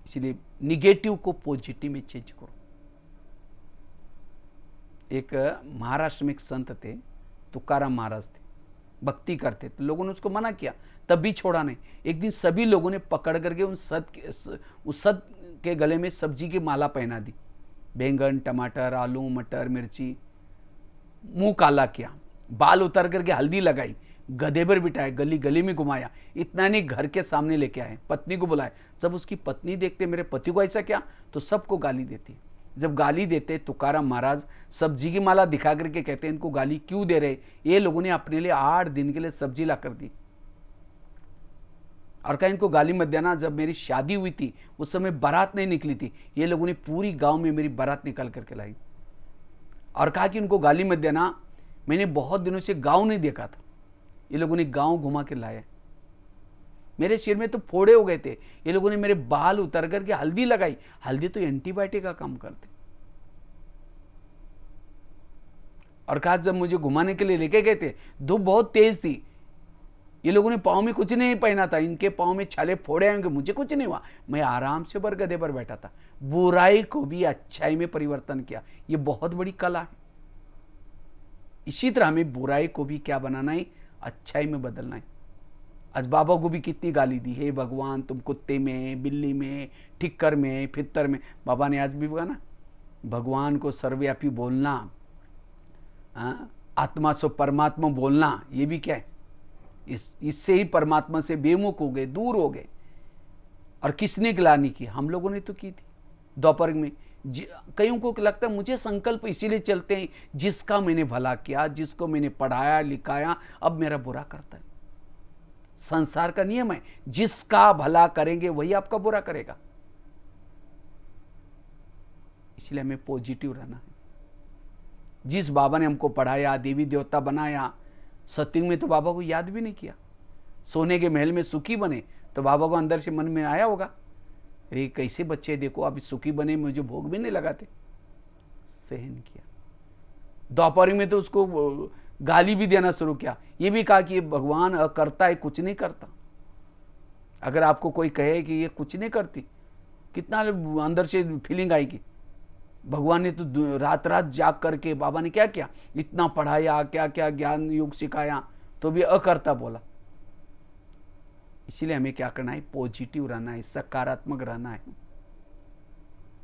इसलिए निगेटिव को पॉजिटिव में चेंज करो। एक महाराष्ट्र में एक संत थे, तुकाराम महाराज थे, भक्ति करते, तो लोगों ने उसको मना किया, तब भी छोड़ा नहीं। एक दिन सभी लोगों ने पकड़ करके उस सत के गले में सब्जी की माला पहना दी, बैंगन, टमाटर, आलू, मटर, मिर्ची, मुंह काला किया, बाल उतार करके हल्दी लगाई, गधे पर बिठाए, गली गली में घुमाया, इतना नहीं घर के सामने लेके आए, पत्नी को बुलाए। जब उसकी पत्नी देखते मेरे पति को ऐसा क्या, तो सबको गाली देती। जब गाली देते तुकाराम महाराज सब्जी की माला दिखा करके कहते हैं इनको गाली क्यों दे रहे, ये लोगों ने अपने लिए 8 दिन के लिए सब्जी ला कर दी, और कहा इनको गाली मत देना। जब मेरी शादी हुई थी उस समय बारात नहीं निकली थी, ये लोगों ने पूरी गांव में मेरी बारात निकाल करके लाई, और कहा कि इनको गाली मत देना, मैंने बहुत दिनों से गांव नहीं देखा था, ये लोगों ने गांव घुमा के लाया। मेरे सिर में तो फोड़े हो गए थे, ये लोगों ने मेरे बाल उतर करके हल्दी लगाई। हल्दी तो एंटीबायोटिक का काम करते। और कहा जब मुझे घुमाने के लिए लेके गए थे, धूप बहुत तेज थी, ये लोगों ने पाँव में कुछ नहीं पहना था, इनके पाँव में छाले फोड़े आएंगे, मुझे कुछ नहीं हुआ, मैं आराम से बरगदे पर बैठा था। बुराई को भी अच्छाई में परिवर्तन किया, ये बहुत बड़ी कला है। इसी तरह हमें बुराई को भी क्या बनाना है, अच्छाई में बदलना है। आज बाबा को भी कितनी गाली दी, हे भगवान तुम कुत्ते में, बिल्ली में, ठिक्कर में, फित्तर में। बाबा ने आज भी कहा ना, भगवान को सर्वव्यापी बोलना, आत्मा से परमात्मा बोलना, ये भी क्या है, इससे ही परमात्मा से बेमुख हो गए, दूर हो गए। और किसने ग्लानि की, हम लोगों ने तो की थी दोपहर में। कईयों को लगता है मुझे संकल्प इसीलिए चलते हैं, जिसका मैंने भला किया, जिसको मैंने पढ़ाया लिखाया, अब मेरा बुरा करता है। संसार का नियम है, जिसका भला करेंगे वही आपका बुरा करेगा। इसलिए हमें पॉजिटिव रहना है। जिस बाबा ने हमको पढ़ाया, देवी देवता बनाया, सत्युग में तो बाबा को याद भी नहीं किया। सोने के महल में सुखी बने तो बाबा को अंदर से मन में आया होगा, अरे कैसे बच्चे देखो अभी सुखी बने, मुझे भोग भी नहीं लगाते, सहन किया। दोपहर में तो उसको गाली भी देना शुरू किया, ये भी कहा कि ये भगवान करता है, कुछ नहीं करता। अगर आपको कोई कहे कि ये कुछ नहीं करती, कितना अंदर से फीलिंग आएगी। भगवान ने तो रात रात जाग करके, बाबा ने क्या किया, इतना पढ़ाया, क्या क्या ज्ञान योग सिखाया, तो भी अकर्ता बोला। इसीलिए हमें क्या करना है, पॉजिटिव रहना है, सकारात्मक रहना है,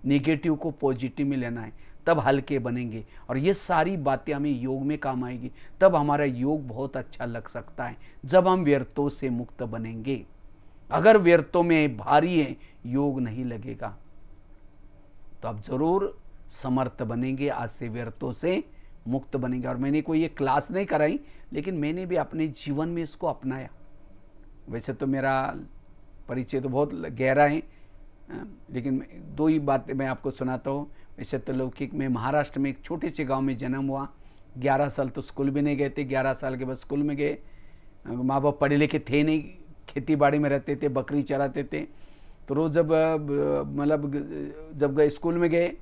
नेगेटिव को पॉजिटिव में लेना है, तब हल्के बनेंगे। और ये सारी बातें हमें योग में काम आएगी, तब हमारा योग बहुत अच्छा लग सकता है, जब हम व्यर्थों से मुक्त बनेंगे। अगर व्यर्थों में भारी है, योग नहीं लगेगा। तो आप जरूर समर्थ बनेंगे, आज से व्यर्थों से मुक्त बनेंगे। और मैंने कोई ये क्लास नहीं कराई, लेकिन मैंने भी अपने जीवन में इसको अपनाया। वैसे तो मेरा परिचय तो बहुत गहरा है, लेकिन 2 ही बातें मैं आपको सुनाता हूँ। वैसे तो लौकिक में महाराष्ट्र में एक छोटे से गांव में जन्म हुआ। 11 साल तो स्कूल भी नहीं गए थे, 11 साल के बाद स्कूल में गए। माँ बाप पढ़े लिखे थे नहीं, खेती बाड़ी में रहते थे, बकरी चराते थे। तो रोज़ जब मतलब जब गए स्कूल में गए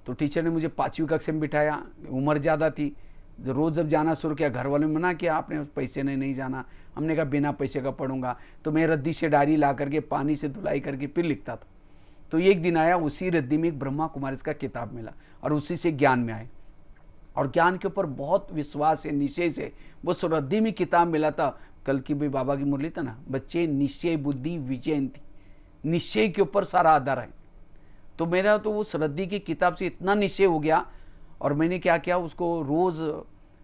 तो टीचर ने मुझे 5वीं कक्षा में बिठाया, उम्र ज़्यादा थी। रोज़ जब जाना शुरू किया, घर वालों ने मना किया, आपने पैसे नहीं जाना। हमने कहा बिना पैसे का पढ़ूंगा। तो मैं रद्दी से डायरी ला करके पानी से धुलाई करके फिर लिखता था। तो एक दिन आया, उसी रद्दी में एक ब्रह्मा कुमारी का किताब मिला और उसी से ज्ञान में आए। और ज्ञान के ऊपर बहुत विश्वास है, निश्चय से वो रद्दी में किताब मिला था। कल की भी बाबा की मुरली था ना, बच्चे निश्चय बुद्धि विजयंती, निश्चय के ऊपर सारा आधार है। तो मेरा तो उस रद्दी की किताब से इतना निश्चय हो गया, और मैंने क्या किया, उसको रोज़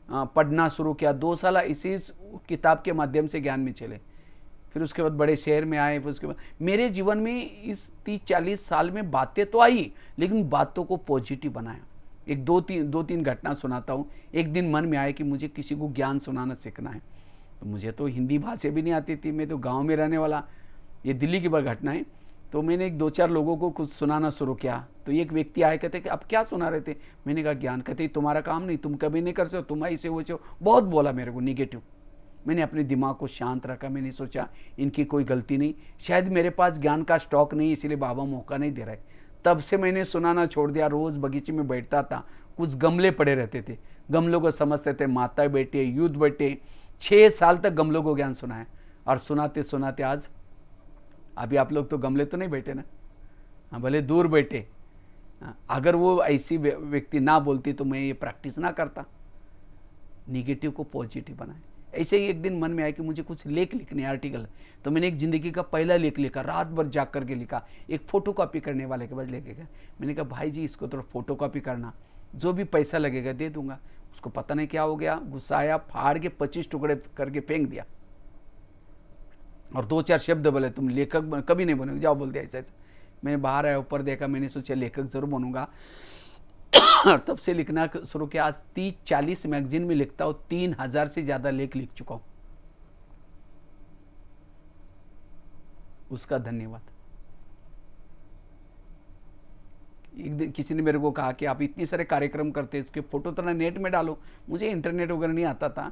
पढ़ना शुरू किया। 2 साल इसी किताब के माध्यम से ज्ञान में चले। फिर उसके बाद बड़े शहर में आए। फिर उसके बाद मेरे जीवन में इस 30-40 साल में बातें तो आई, लेकिन बातों को पॉजिटिव बनाया। एक 2-3 घटना सुनाता हूँ। एक दिन मन में आया कि मुझे किसी को ज्ञान सुनाना सीखना है। तो मुझे तो हिंदी भाषा भी नहीं आती थी, मैं तो गाँव में रहने वाला। ये दिल्ली की बार घटना है। तो मैंने एक 2-4 लोगों को कुछ सुनाना शुरू किया। तो एक व्यक्ति आए, कहते कि अब क्या सुना रहे थे? मैंने कहा ज्ञान। कहते तुम्हारा काम नहीं, तुम कभी नहीं कर सकते, तुम ऐसे हो। बहुत बोला मेरे को निगेटिव। मैंने अपने दिमाग को शांत रखा। मैंने सोचा इनकी कोई गलती नहीं, शायद मेरे पास ज्ञान का स्टॉक नहीं, इसलिए बाबा मौका नहीं दे रहा है। तब से मैंने सुनाना छोड़ दिया। रोज़ बगीचे में बैठता था, कुछ गमले पड़े रहते थे, गमलों को समझते थे, माता बेटे, यूथ बेटे। 6 साल तक गमलों को ज्ञान सुनाया, और सुनाते सुनाते आज, अभी आप लोग तो गमले तो नहीं बैठे ना, हाँ, भले दूर बैठे। अगर वो ऐसी व्यक्ति ना बोलती तो मैं ये प्रैक्टिस ना करता, निगेटिव को पॉजिटिव बनाए। ऐसे ही एक दिन मन में आया कि मुझे कुछ लेख लिखने, आर्टिकल। तो मैंने एक ज़िंदगी का पहला लेख लिखा, रात भर जाग करके लिखा। एक फ़ोटो कॉपी करने वाले के पास लेके गया। मैंने कहा भाई जी इसको थोड़ा फ़ोटो कॉपी करना, जो भी पैसा लगेगा दे दूंगा। उसको पता नहीं क्या हो गया, गुस्सा आया, फाड़ के 25 टुकड़े करके फेंक दिया, और 2-4 शब्द बोले तुम लेखक कभी नहीं बनोगे, जाओ बोल दिया ऐसा ऐसा। मैंने बाहर आया, ऊपर देखा, मैंने सोचा लेखक जरूर बनूंगा। और तब से लिखना शुरू किया। आज 30-40 मैगजीन में लिखता हूँ, 3000 से ज़्यादा लेख लिख चुका हूँ। उसका धन्यवाद। एक दिन किसी ने मेरे को कहा कि आप इतने सारे कार्यक्रम करते हैं, इसके फोटो तो ना नेट में डालो। मुझे इंटरनेट वगैरह नहीं आता था,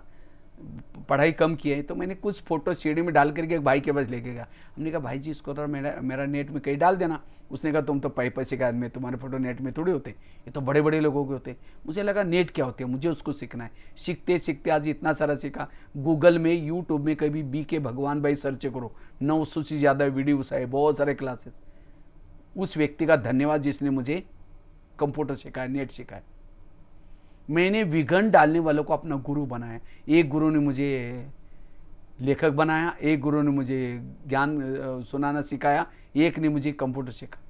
पढ़ाई कम की है, तो मैंने कुछ फोटो सीडी में डाल करके एक भाई के पास लेके गया। हमने कहा भाई जी इसको तो मेरा नेट में कहीं डाल देना। उसने कहा तुम तो पैसे का आदमी, तुम्हारे फोटो नेट में थोड़ी होते, ये तो बड़े बड़े लोगों के होते। मुझे लगा नेट क्या होते हैं, मुझे उसको सीखना है। सीखते सीखते आज इतना सारा सीखा। गूगल में, यूट्यूब में कभी BK भगवान भाई सर्च करो, 900 से ज़्यादा वीडियोस आए, बहुत सारे क्लासेस। उस व्यक्ति का धन्यवाद जिसने मुझे कंप्यूटर सिखाया, नेट सिखाया। मैंने विघन डालने वालों को अपना गुरु बनाया। एक गुरु ने मुझे लेखक बनाया, एक गुरु ने मुझे ज्ञान सुनाना सिखाया, एक ने मुझे कंप्यूटर सिखाया।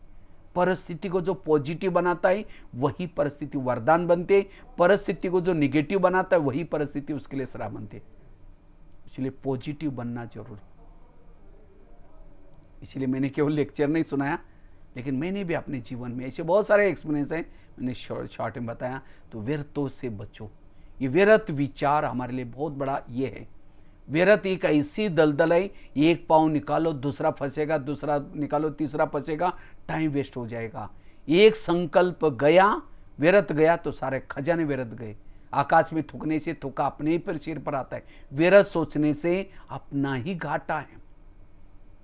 परिस्थिति को जो पॉजिटिव बनाता है वही परिस्थिति वरदान बनते, परिस्थिति को जो निगेटिव बनाता है वही परिस्थिति उसके लिए श्राप बनते। इसलिए पॉजिटिव बनना जरूरी। इसलिए मैंने केवल लेक्चर नहीं सुनाया, लेकिन मैंने भी अपने जीवन में ऐसे बहुत सारे एक्सपीरियंस हैं, मैंने शॉर्ट में बताया। तो व्यर्थों से बचो। ये व्यर्थ विचार हमारे लिए बहुत बड़ा ये है। व्यर्थ एक ऐसी दलदल है, एक पाँव निकालो दूसरा फंसेगा, दूसरा निकालो तीसरा फंसेगा, टाइम वेस्ट हो जाएगा। एक संकल्प गया, व्यर्थ गया तो सारे खजाने व्यर्थ गए। आकाश में थूकने से थूका अपने ही पर सिर पर आता है, व्यर्थ सोचने से अपना ही घाटा है।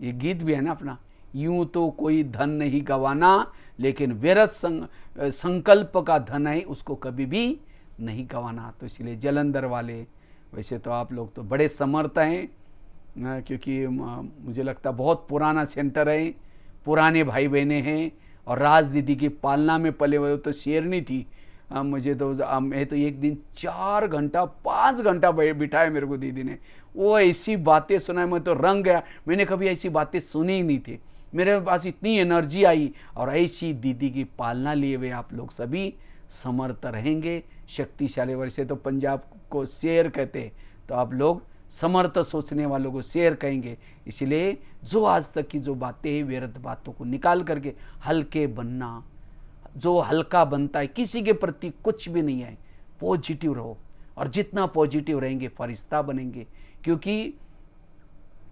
ये गीत भी है ना अपना, यूं तो कोई धन नहीं गंवाना, लेकिन व्यर्थ संकल्प का धन है, उसको कभी भी नहीं गंवाना। तो इसलिए जलंधर वाले, वैसे तो आप लोग तो बड़े समर्थ हैं, क्योंकि मुझे लगता बहुत पुराना सेंटर है, पुराने भाई बहने हैं, और राज दीदी की पालना में पले हुए तो शेरनी थी। मुझे तो मैं तो एक दिन 4 घंटा 5 घंटा बिठाया मेरे को दीदी ने। वो ऐसी बातें सुनाई, मैं तो रंग गया। मैंने कभी ऐसी बातें सुनी ही नहीं थी। मेरे पास इतनी एनर्जी आई, और ऐसी दीदी की पालना लिए हुए आप लोग सभी समर्थ रहेंगे, शक्तिशाली। वैसे तो पंजाब को शेर कहते, तो आप लोग समर्थ सोचने वालों को शेर कहेंगे। इसलिए जो आज तक की जो बातें हैं, व्यर्थ बातों को निकाल करके हल्के बनना। जो हल्का बनता है, किसी के प्रति कुछ भी नहीं है, पॉजिटिव रहो। और जितना पॉजिटिव रहेंगे फरिश्ता बनेंगे, क्योंकि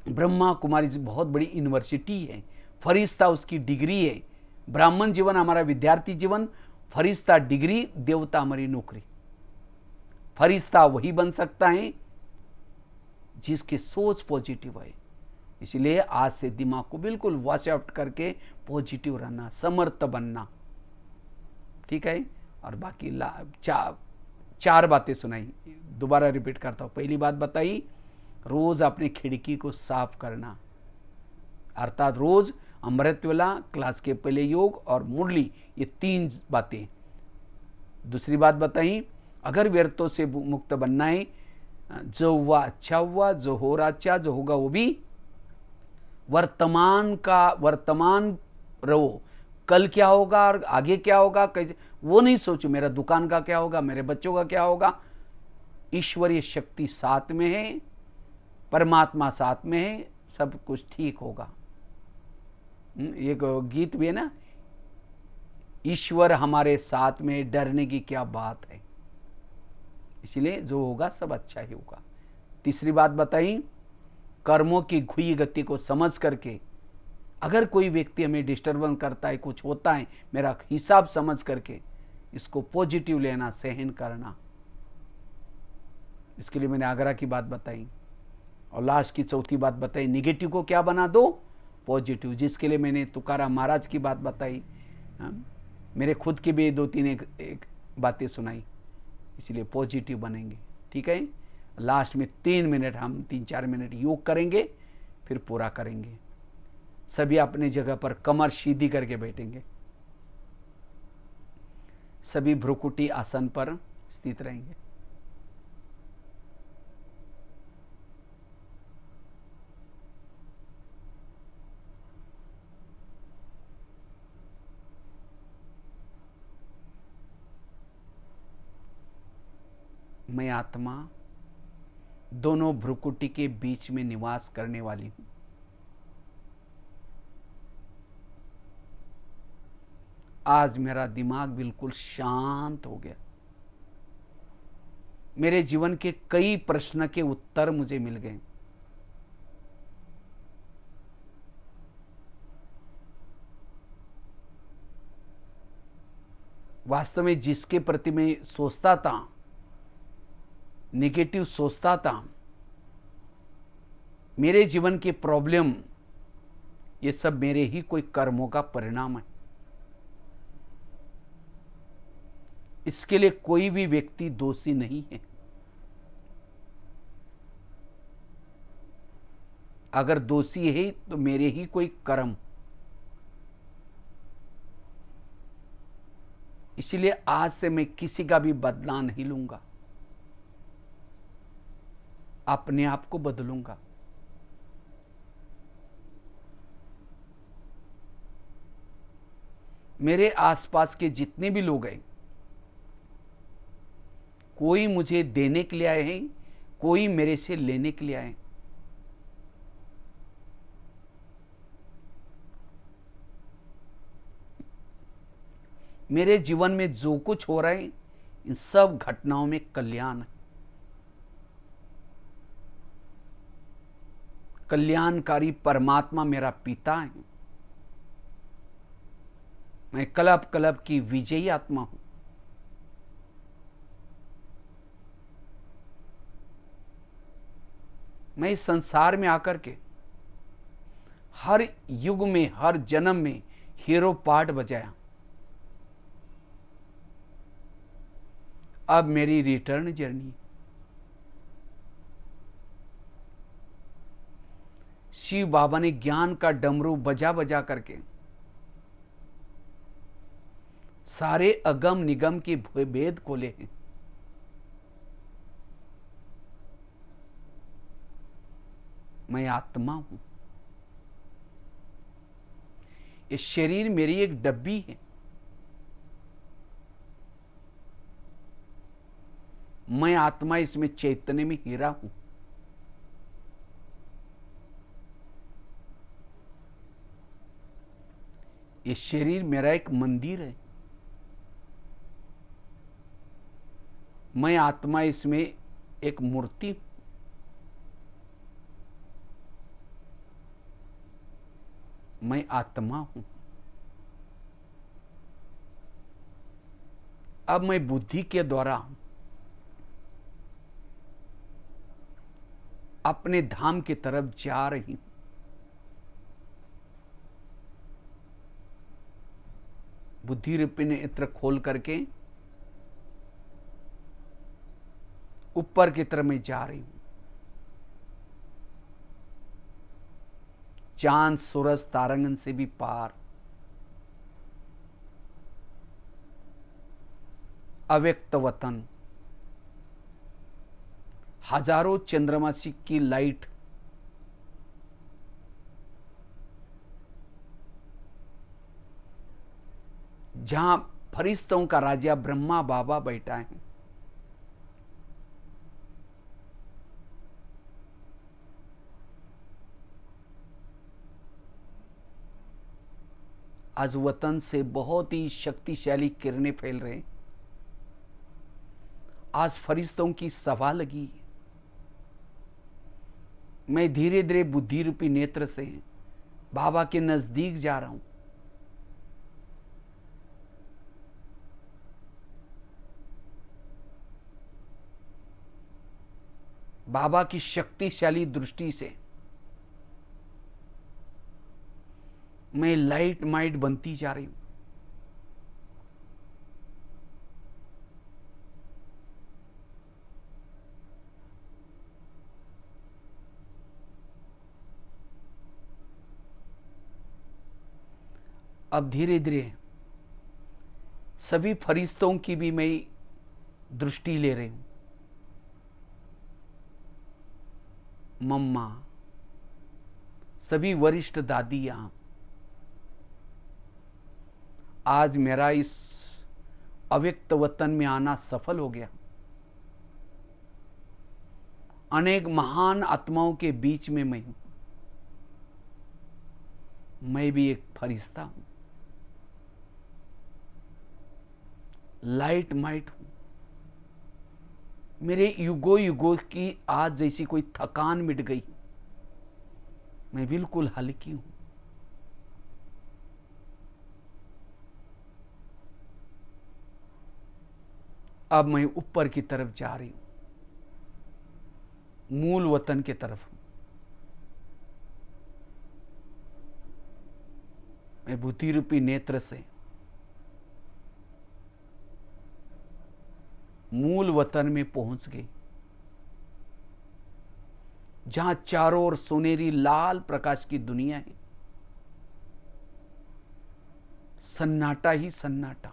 ब्रह्मा कुमारी बहुत बड़ी यूनिवर्सिटी है, फरिश्ता उसकी डिग्री है। ब्राह्मण जीवन हमारा विद्यार्थी जीवन, फरिश्ता डिग्री, देवता हमारी नौकरी। फरिश्ता वही बन सकता है जिसकी सोच पॉजिटिव है। इसलिए आज से दिमाग को बिल्कुल वॉश आउट करके पॉजिटिव रहना, समर्थ बनना, ठीक है। और बाकी 4 बातें सुनाई, दोबारा रिपीट करता हूँ। पहली बात बताई, रोज अपने खिड़की को साफ करना, अर्थात रोज अमृत वेला, क्लास के पहले योग और मुरली, ये 3 बातें। दूसरी बात बताई, अगर व्यर्थों से मुक्त बनना है, जो हुआ अच्छा हुआ, जो हो रहा अच्छा, जो होगा वो भी। वर्तमान रहो, कल क्या होगा और आगे क्या होगा कैसे वो नहीं सोचो। मेरा दुकान का क्या होगा, मेरे बच्चों का क्या होगा। ईश्वरीय शक्ति साथ में है, परमात्मा साथ में है, सब कुछ ठीक होगा। एक गीत भी है ना, ईश्वर हमारे साथ में, डरने की क्या बात है। इसलिए जो होगा सब अच्छा ही होगा। तीसरी बात बताई, कर्मों की घुई गति को समझ करके अगर कोई व्यक्ति हमें डिस्टर्बेंस करता है, कुछ होता है, मेरा हिसाब समझ करके इसको पॉजिटिव लेना, सहन करना। इसके लिए मैंने आगरा की बात बताई और लास्ट की चौथी बात बताई, निगेटिव को क्या बना दो, पॉजिटिव। जिसके लिए मैंने तुकाराम महाराज की बात बताई, मेरे खुद की भी 2-3 एक बातें सुनाई। इसलिए पॉजिटिव बनेंगे, ठीक है। लास्ट में 3 मिनट, हम 3-4 मिनट योग करेंगे, फिर पूरा करेंगे। सभी अपने जगह पर कमर सीधी करके बैठेंगे, सभी भ्रुकुटी आसन पर स्थित रहेंगे। मैं आत्मा दोनों भ्रुकुटी के बीच में निवास करने वाली हूं। आज मेरा दिमाग बिल्कुल शांत हो गया। मेरे जीवन के कई प्रश्न के उत्तर मुझे मिल गए। वास्तव में जिसके प्रति मैं सोचता था, नेगेटिव सोचता था, मेरे जीवन के प्रॉब्लम, ये सब मेरे ही कोई कर्मों का परिणाम है। इसके लिए कोई भी व्यक्ति दोषी नहीं है। अगर दोषी है तो मेरे ही कोई कर्म। इसलिए आज से मैं किसी का भी बदला नहीं लूंगा, अपने आप को बदलूंगा। मेरे आसपास के जितने भी लोग हैं, कोई मुझे देने के लिए आए हैं, कोई मेरे से लेने के लिए आए। मेरे जीवन में जो कुछ हो रहा है, इन सब घटनाओं में कल्याण है। कल्याणकारी परमात्मा मेरा पिता है। मैं कल्प कल्प की विजयी आत्मा हूं। मैं इस संसार में आकर के हर युग में, हर जन्म में हीरो पार्ट बजाया। अब मेरी रिटर्न जर्नी। शिव बाबा ने ज्ञान का डमरू बजा बजा करके सारे अगम निगम के भेद खोले हैं। मैं आत्मा हूं। ये शरीर मेरी एक डब्बी है। मैं आत्मा इसमें चैतन्य में हीरा हूं। ये शरीर मेरा एक मंदिर है। मैं आत्मा इसमें एक मूर्ति हूं। मैं आत्मा हूं। अब मैं बुद्धि के द्वारा अपने धाम की तरफ जा रही हूं। बुद्धि रूपी नेत्र खोल करके ऊपर की तरफ मैं जा रही हूं। चांद सूरज तारंगन से भी पार, अव्यक्त वतन, हजारों चंद्रमासी की लाइट, जहां फरिश्तों का राजा ब्रह्मा बाबा बैठा है। आज वतन से बहुत ही शक्तिशाली किरणें फैल रहे। आज फरिश्तों की सभा लगी। मैं धीरे धीरे बुद्धि रूपी नेत्र से बाबा के नजदीक जा रहा हूं। बाबा की शक्तिशाली दृष्टि से मैं लाइट माइट बनती जा रही हूं। अब धीरे धीरे सभी फरिश्तों की भी मैं दृष्टि ले रही हूं। मम्मा, सभी वरिष्ठ दादियां, आज मेरा इस अव्यक्त वतन में आना सफल हो गया। अनेक महान आत्माओं के बीच में मैं हूं। मैं भी एक फरिश्ता हूं, लाइट माइट हूं। मेरे युगों युगों की आज जैसी कोई थकान मिट गई। मैं बिल्कुल हल्की हूं। अब मैं ऊपर की तरफ जा रही हूं, मूल वतन की तरफ। मैं बुद्धि रूपी नेत्र से मूल वतन में पहुंच गई, जहां चारों ओर सुनहरी लाल प्रकाश की दुनिया है। सन्नाटा ही सन्नाटा,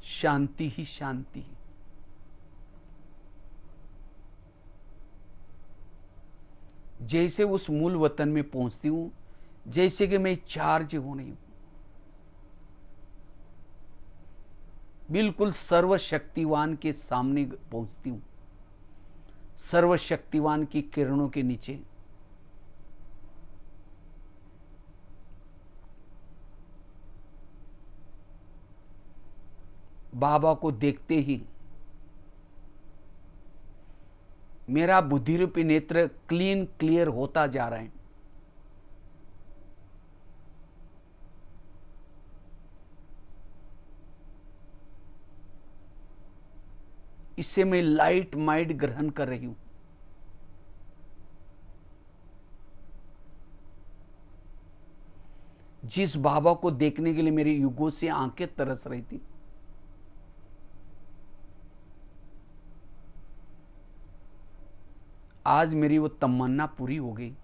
शांति ही शांति। जैसे उस मूल वतन में पहुंचती हूं, जैसे कि मैं चार्ज हो रही हूं। बिल्कुल सर्वशक्तिवान के सामने पहुंचती हूं, सर्वशक्तिवान की किरणों के नीचे। बाबा को देखते ही मेरा बुद्धिरूपी नेत्र क्लीन क्लियर होता जा रहा है। इससे मैं लाइट माइट ग्रहण कर रही हूं। जिस बाबा को देखने के लिए मेरे युगों से आंखें तरस रही थी, आज मेरी वो तमन्ना पूरी हो गई।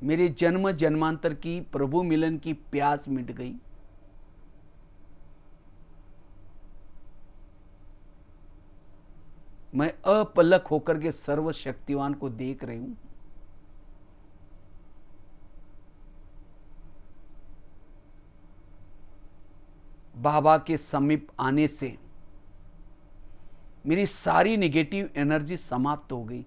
मेरे जन्म जन्मांतर की प्रभु मिलन की प्यास मिट गई। मैं अपलक होकर के सर्वशक्तिवान को देख रही हूं। बाबा के समीप आने से मेरी सारी नेगेटिव एनर्जी समाप्त हो गई।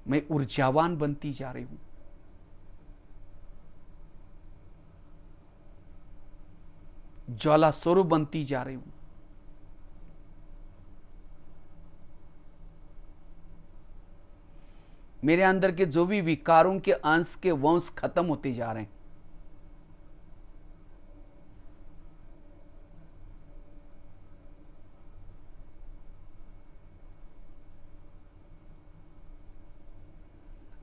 मैं ऊर्जावान बनती जा रही हूं। ज्वाला स्वरूप बनती जा रही हूं। मेरे अंदर के जो भी विकारों के अंश के वंश खत्म होते जा रहे हैं।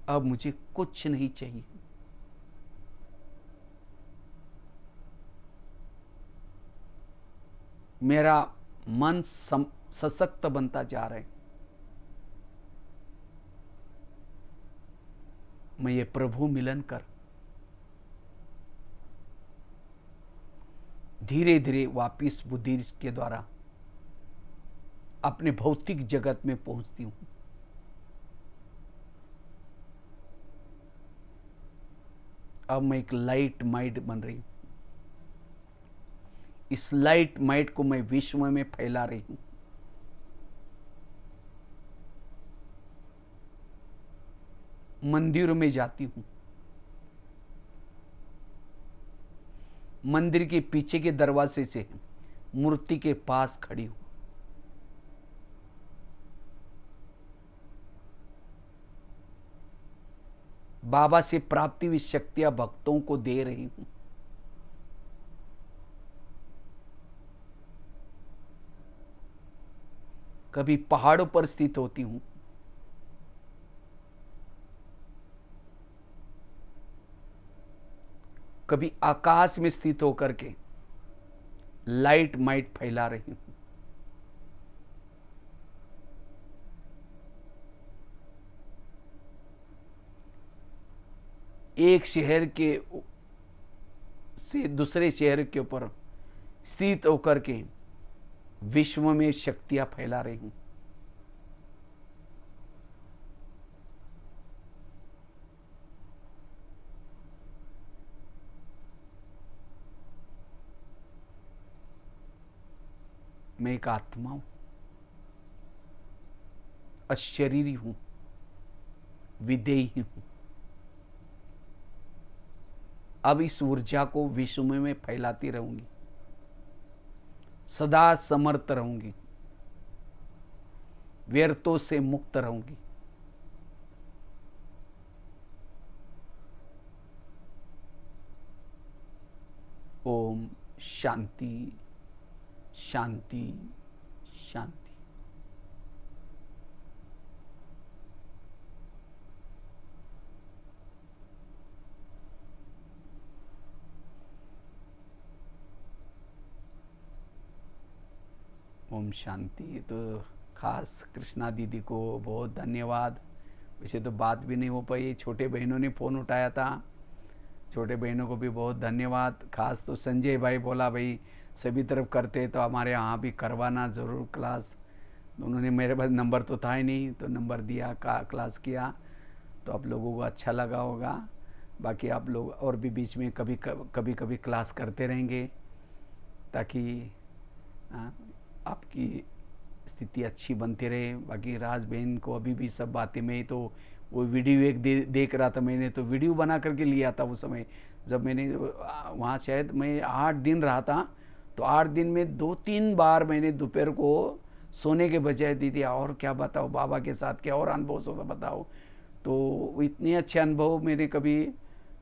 अब मुझे कुछ नहीं चाहिए। मेरा मन सशक्त बनता जा रहा है। मैं ये प्रभु मिलन कर धीरे धीरे वापिस बुद्धि के द्वारा अपने भौतिक जगत में पहुंचती हूं। अब मैं एक लाइट माइट बन रही हूं। इस लाइट माइट को मैं विश्व में फैला रही हूं। मंदिरों में जाती हूं। मंदिर के पीछे के दरवाजे से मूर्ति के पास खड़ी हूं। बाबा से प्राप्ति हुई शक्तियां भक्तों को दे रही हूं। कभी पहाड़ों पर स्थित होती हूं, कभी आकाश में स्थित होकर के लाइट माइट फैला रही हूं। एक शहर के से दूसरे शहर के ऊपर स्थित होकर के विश्व में शक्तियां फैला रही हूं। मैं एक आत्मा हूं, अशरीरी हूं, विदेही हूं। अब इस ऊर्जा को विश्व में मैं फैलाती रहूंगी, सदा समर्थ रहूंगी, व्यर्थों से मुक्त रहूंगी। ओम शांति शांति शांति। ओम शांति। तो खास कृष्णा दीदी को बहुत धन्यवाद। वैसे तो बात भी नहीं हो पाई, छोटे बहनों ने फ़ोन उठाया था, छोटे बहनों को भी बहुत धन्यवाद। खास तो संजय भाई बोला भाई सभी तरफ करते तो हमारे यहाँ भी करवाना ज़रूर क्लास। उन्होंने मेरे पास नंबर तो था ही नहीं, तो नंबर दिया, क्लास किया, तो आप लोगों को अच्छा लगा होगा। बाकी आप लोग और भी बीच में कभी क्लास करते रहेंगे ताकि आपकी स्थिति अच्छी बनती रहे। बाकी राज बहन को अभी भी सब बातें में तो वो वीडियो एक देख रहा था, मैंने तो वीडियो बना करके लिया था उस समय जब मैंने वहाँ शायद मैं 8 दिन रहा था। तो 8 दिन में 2-3 बार मैंने दोपहर को सोने के बजाय दीदी और क्या बताओ बाबा के साथ क्या और अनुभव होता बताओ। तो इतने अच्छे अनुभव मैंने कभी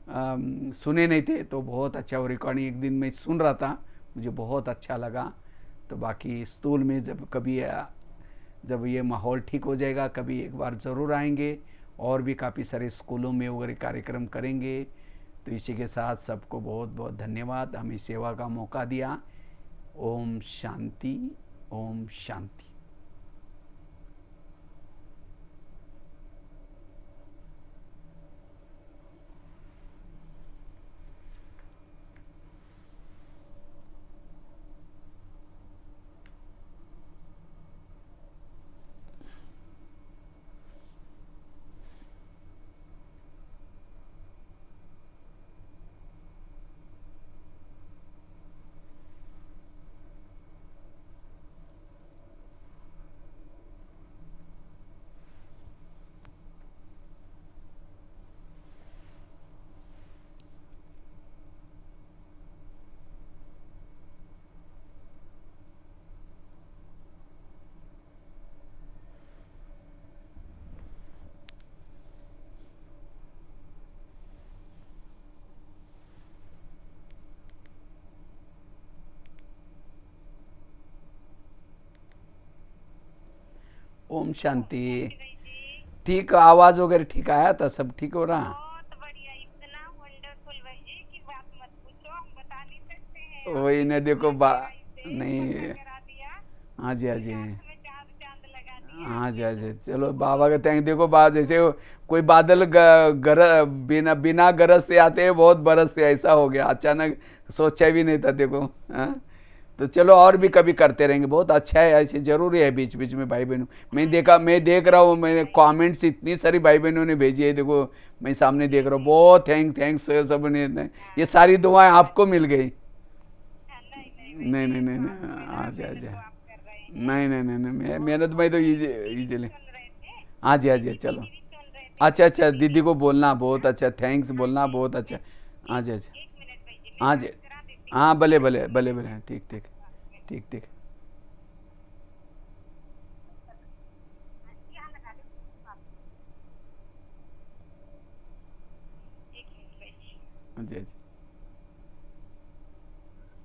सुने नहीं थे। तो बहुत अच्छा वो रिकॉर्डिंग एक दिन मैं सुन रहा था, मुझे बहुत अच्छा लगा। तो बाकी स्कूल में जब ये माहौल ठीक हो जाएगा कभी एक बार ज़रूर आएंगे और भी काफ़ी सारे स्कूलों में वगैरह कार्यक्रम करेंगे। तो इसी के साथ सबको बहुत बहुत धन्यवाद, हमें सेवा का मौका दिया। ओम शांति, ओम शांति। ओम शांति। ठीक, आवाज वगैरह ठीक आया था, सब ठीक हो रहा? बहुत बढ़िया, इतना वंडरफुल भाई जी की बात मत पूछो, हम बता नहीं सकते हैं। वही ने देखो नहीं। करा दिया। हाँ जी, हाँ जी, में चांद लगा दिया। हाँ जी, हाँ जी। चलो बाबा का थैंक। देखो बात जैसे कोई बादल बिना गरज से आते हैं बहुत बरस से, ऐसा हो गया अचानक, सोचा भी नहीं था। देखो हाँ। तो चलो और भी कभी करते रहेंगे, बहुत अच्छा है, ऐसे जरूरी है बीच बीच में भाई बहनों। मैं देख रहा हूँ, मैंने कमेंट्स इतनी सारी भाई बहनों ने भेजी है, देखो मैं सामने देख रहा हूँ। बहुत थैंक्स सब ने, ये सारी दुआएं आपको मिल गई। नहीं नहीं नहीं नहीं, हाँ जी, हाँ जी, नहीं नहीं नहीं नहीं, मेहनत में तो इजीली। हाँ जी, हाँ जी, चलो अच्छा अच्छा, दीदी को बोलना बहुत अच्छा, थैंक्स बोलना बहुत अच्छा। हाँ जी, हाँ जी, हाँ जी, हाँ भले भले भले भले, ठीक ठीक ठीक। ठीक ठीक। यहाँ लगा दो आप। एक मिनट भाई, जी जी।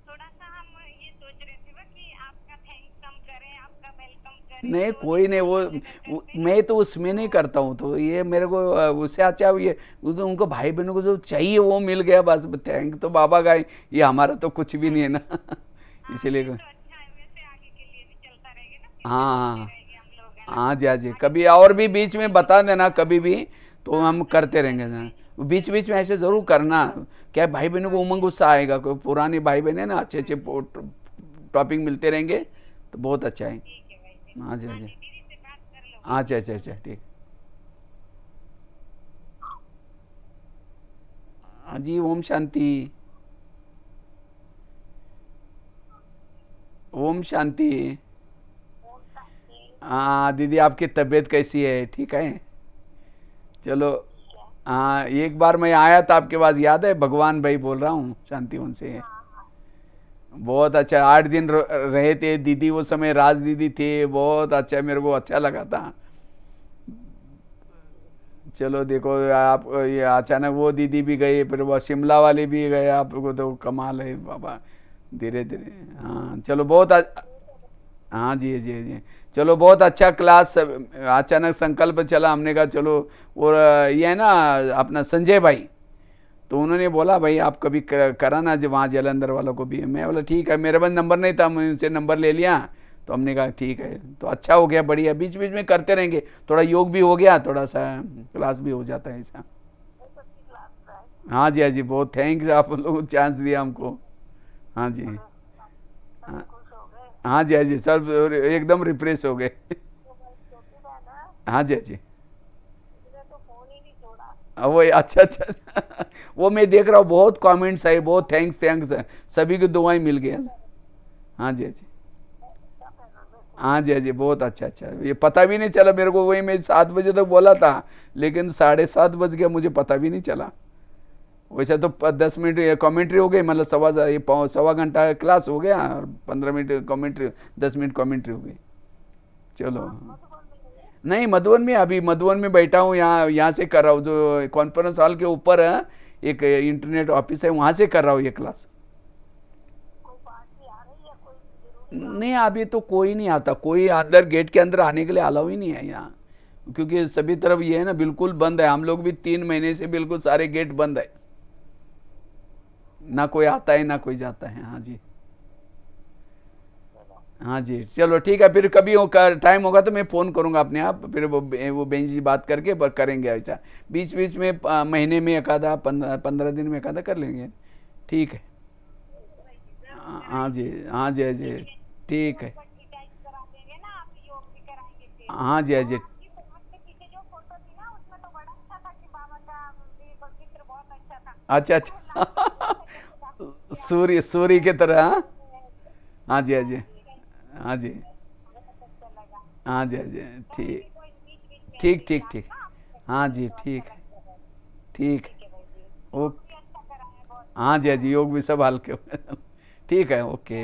थोड़ा सा हम ये सोच रहे थे कि आपका थैंक्स कम करें, आपका वेलकम करें, नहीं तो कोई नहीं, जितना अगर वो करते हैं मैं तो उसमें नहीं करता हूँ, तो ये मेरे को उससे अच्छा ये उनको भाई बहनों को जो चाहिए वो मिल गया बस। थैंक तो बाबा का ही, ये हमारा तो कुछ भी नहीं है ना। हाँ, इसीलिए ये तो अच्छा है, वैसे आगे के लिए भी चलता रहेगा ना, फ्यूचर हाँ चलते हाँ रहेंगे हम लोग, है ना। हाँ जी, हाँ जी, आगे कभी चल और के भी हम बीच लोग में भी बता कुछ, देना कभी भी, तो हाँ हम जरूर करते रहेंगे जरूर ना। भाई। बीच बीच में ऐसे ज़रूर करना, क्या है, भाई बहनों हाँ को जी उमंग गुस्सा आएगा, कोई पुरानी भाई बहन है ना, अच्छे अच्छे टॉपिक मिलते रहेंगे, हाँ जी, तो बहुत अच्छा है। ठीक है भाई जी। हाँ जी, हाँ हाँ जी, जी, दीदी से बात कर लो भाई अच्छा जी। अच्छा अच्छा, ठीक। हाँ जी, ओम शांति। ओम शांति। ओम शांति। हाँ दीदी, आपकी तबीयत कैसी है, ठीक है? चलो। ठीक है। हाँ, एक बार मैं आया था आपके पास, याद है? भगवान भाई बोल रहा हूँ, शांतिवन से। हाँ हाँ बहुत अच्छा, 8 दिन रहे थे दीदी, वो समय राज दीदी थे, बहुत अच्छा, मेरे को अच्छा लगा था। चलो देखो, आप ये अचानक वो दीदी भी गई, फिर वो शिमला वाले भी गए, आपको तो कमाल है बाबा। धीरे धीरे, हाँ चलो, बहुत हाँ जी जी जी। चलो बहुत अच्छा क्लास, अचानक संकल्प चला, हमने कहा चलो। और ये है ना अपना संजय भाई, तो उन्होंने बोला भाई आप कभी कराना जो वहाँ जलंधर वालों को भी। मैं बोला ठीक है, मेरे पास नंबर नहीं था, मैं उनसे नंबर ले लिया, तो हमने कहा ठीक है, तो अच्छा हो गया, बढ़िया, बीच बीच में करते रहेंगे, थोड़ा योग भी हो गया, थोड़ा सा क्लास भी हो जाता है ऐसा। बहुत अच्छी क्लास है। हाँ जी, हाँ जी, बहुत थैंक्स, आप लोगों को चांस दिया हमको। हाँ जी, अरे, सभी हाँ खुश हो गए। हाँ जी, हाँ जी, सब एकदम रिफ्रेश हो गए। तो भाई छोटी बहन है, हाँ जी, हाँ जी। उसने तो फोन ही नहीं छोड़ा। वो अच्छा अच्छा अच्छा। वो मैं देख रहा हूँ, बहुत कमेंट्स आए, बहुत थैंक्स थैंक्स, सभी की दुआएं मिल गई। हाँ जी, हाँ जी, क्या कर रहे थे? हाँ जी, हाँ जी, बहुत अच्छा अच्छा, ये पता भी नहीं चला मेरे को, वही मैं 7 बजे तक बोला था, लेकिन 7:30 बज गया, मुझे पता भी नहीं चला। वैसे तो 10 मिनट कमेंट्री हो गई, मतलब सवा घंटा क्लास हो गया, और 15 मिनट कमेंट्री, 10 मिनट कमेंट्री हो गई। चलो। मधुबन में नहीं है? नहीं, मधुबन में, अभी मधुबन में बैठा हूँ, यहाँ से कर रहा हूँ, जो कॉन्फ्रेंस हॉल के ऊपर है एक इंटरनेट ऑफिस है, वहाँ से कर रहा हूँ ये क्लास। कोई पार्टी आ रही है, कोई जरूरी काम नहीं, है? अभी तो कोई नहीं आता, कोई अंदर गेट के अंदर आने के लिए अलाउ ही नहीं है यहाँ, क्योंकि सभी तरफ ये है ना, बिल्कुल बंद है, हम लोग भी 3 महीने से बिल्कुल सारे गेट बंद है, ना कोई आता है ना कोई जाता है। हाँ जी, चलो हाँ जी, चलो ठीक है, फिर कभी टाइम होगा तो मैं फ़ोन करूँगा अपने आप, फिर वो बेंच जी बात करके करेंगे ऐसा, बीच बीच में महीने में एक आधा, 15 दिन में एक आधा कर लेंगे, ठीक है। जरूर हाँ जी, कराएंगे। हाँ जी, हाँ जी, ठीक है, ठीक योग है। एक्सरसाइज करा देंगे ना, आप योग भी कराएंगे फिर। हाँ जी, हाँ वो जी, आपकी फोन के पीछे जो फोटो थी ना, उसमें तो बड़ा अच्छा था कि बाबा का भी चित्र बहुत अच्छा था। अच्छा और लाइट भी बहुत अच्छा। अच्छा था कि आपने सूर्य सूर्य की तरह, हाँ। हाँ जी, हाँ हाँ जी, जी, हाँ जी, बहुत अच्छा लगा। हाँ जी, हाँ जी, करूंगी ठीक, कोई बीच बीच में ठीक ऐसी ठीक क्लास ठीक। ना आपसे, हाँ जी, तो अच्छा ठीक है, लगता है। ठीक है। ठीक है भाई जी, योग ओके। भी अच्छा कराया बहुत। हाँ जी, हाँ जी, योग भी सब हल्के। ठीक है, ओके।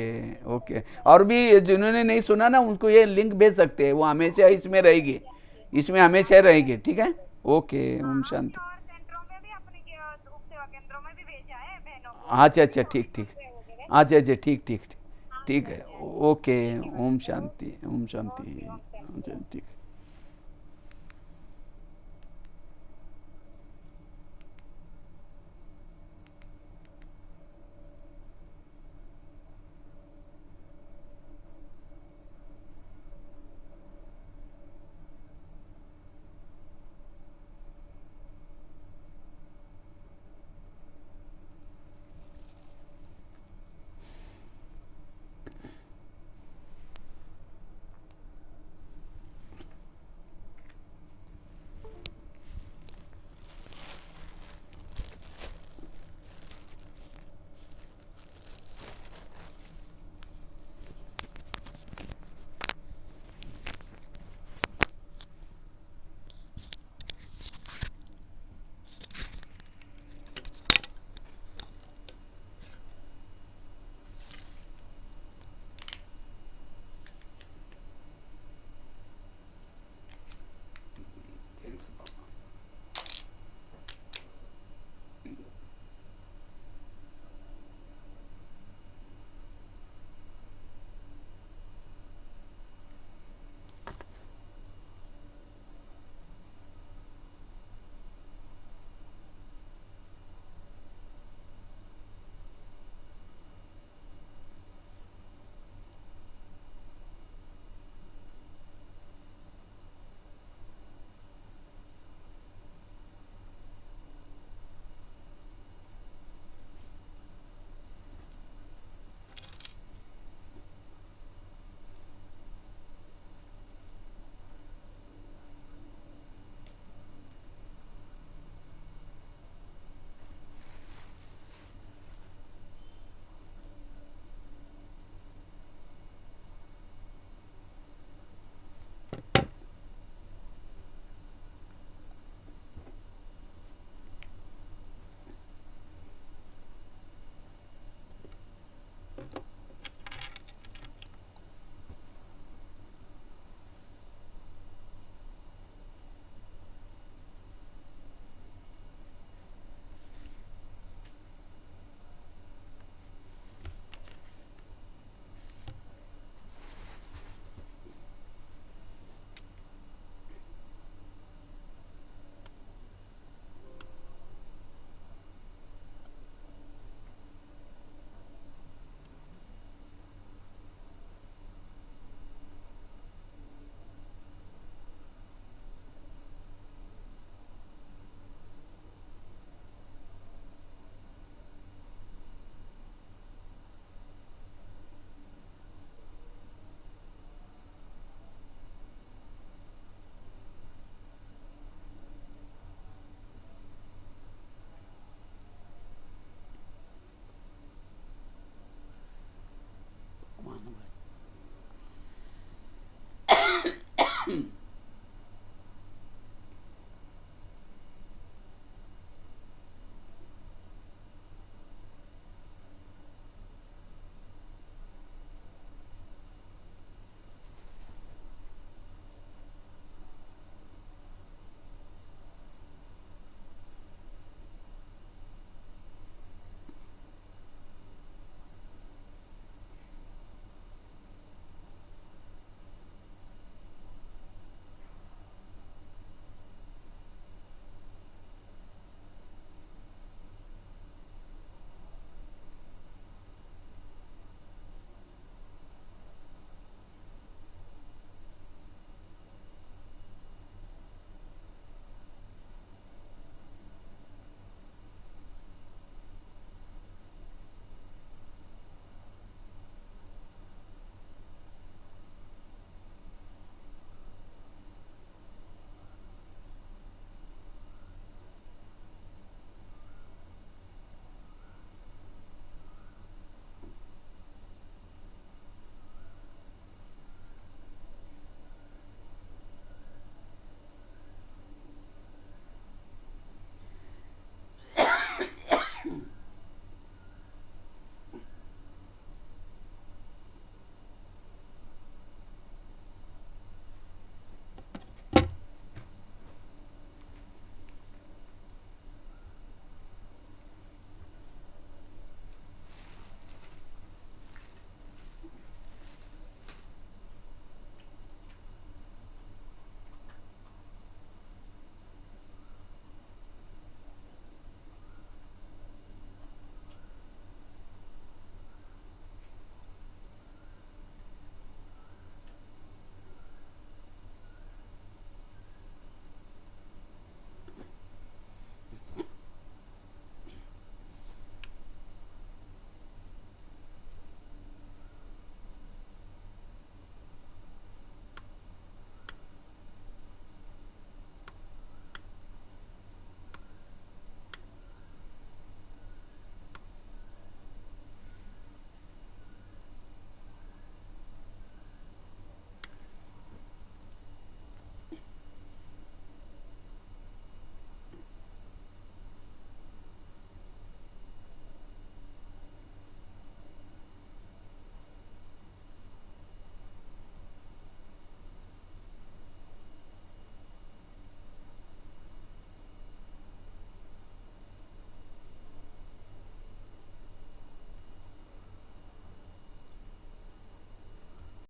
ओके। और भी जिन्होंने नहीं सुना ना, उनको ये लिंक भेज सकते हैं, वो हमेशा इसमें हाँ रहेगी, जी हाँ जी इसमें हाँ हमेशा जी हाँ रहेगी, जी ठीक है। बिल्कुल। ओके, हाँ, ओम हमने शांति। और सेंटरों में भी अपने उप सेवा केंद्रों में भी भेजा है बहनों को, अच्छा अच्छा, वो भी ठीक सुन ठीक। रहे होंगे वैसे। अच्छा अच्छा, ठीक ठीक। हाँ जी ठीक हाँ है, जी हाँ जी। ओके। ठीक है भाई ओम जी, शांति, ओम शांति। Okay okay. अच्छा, ठीक।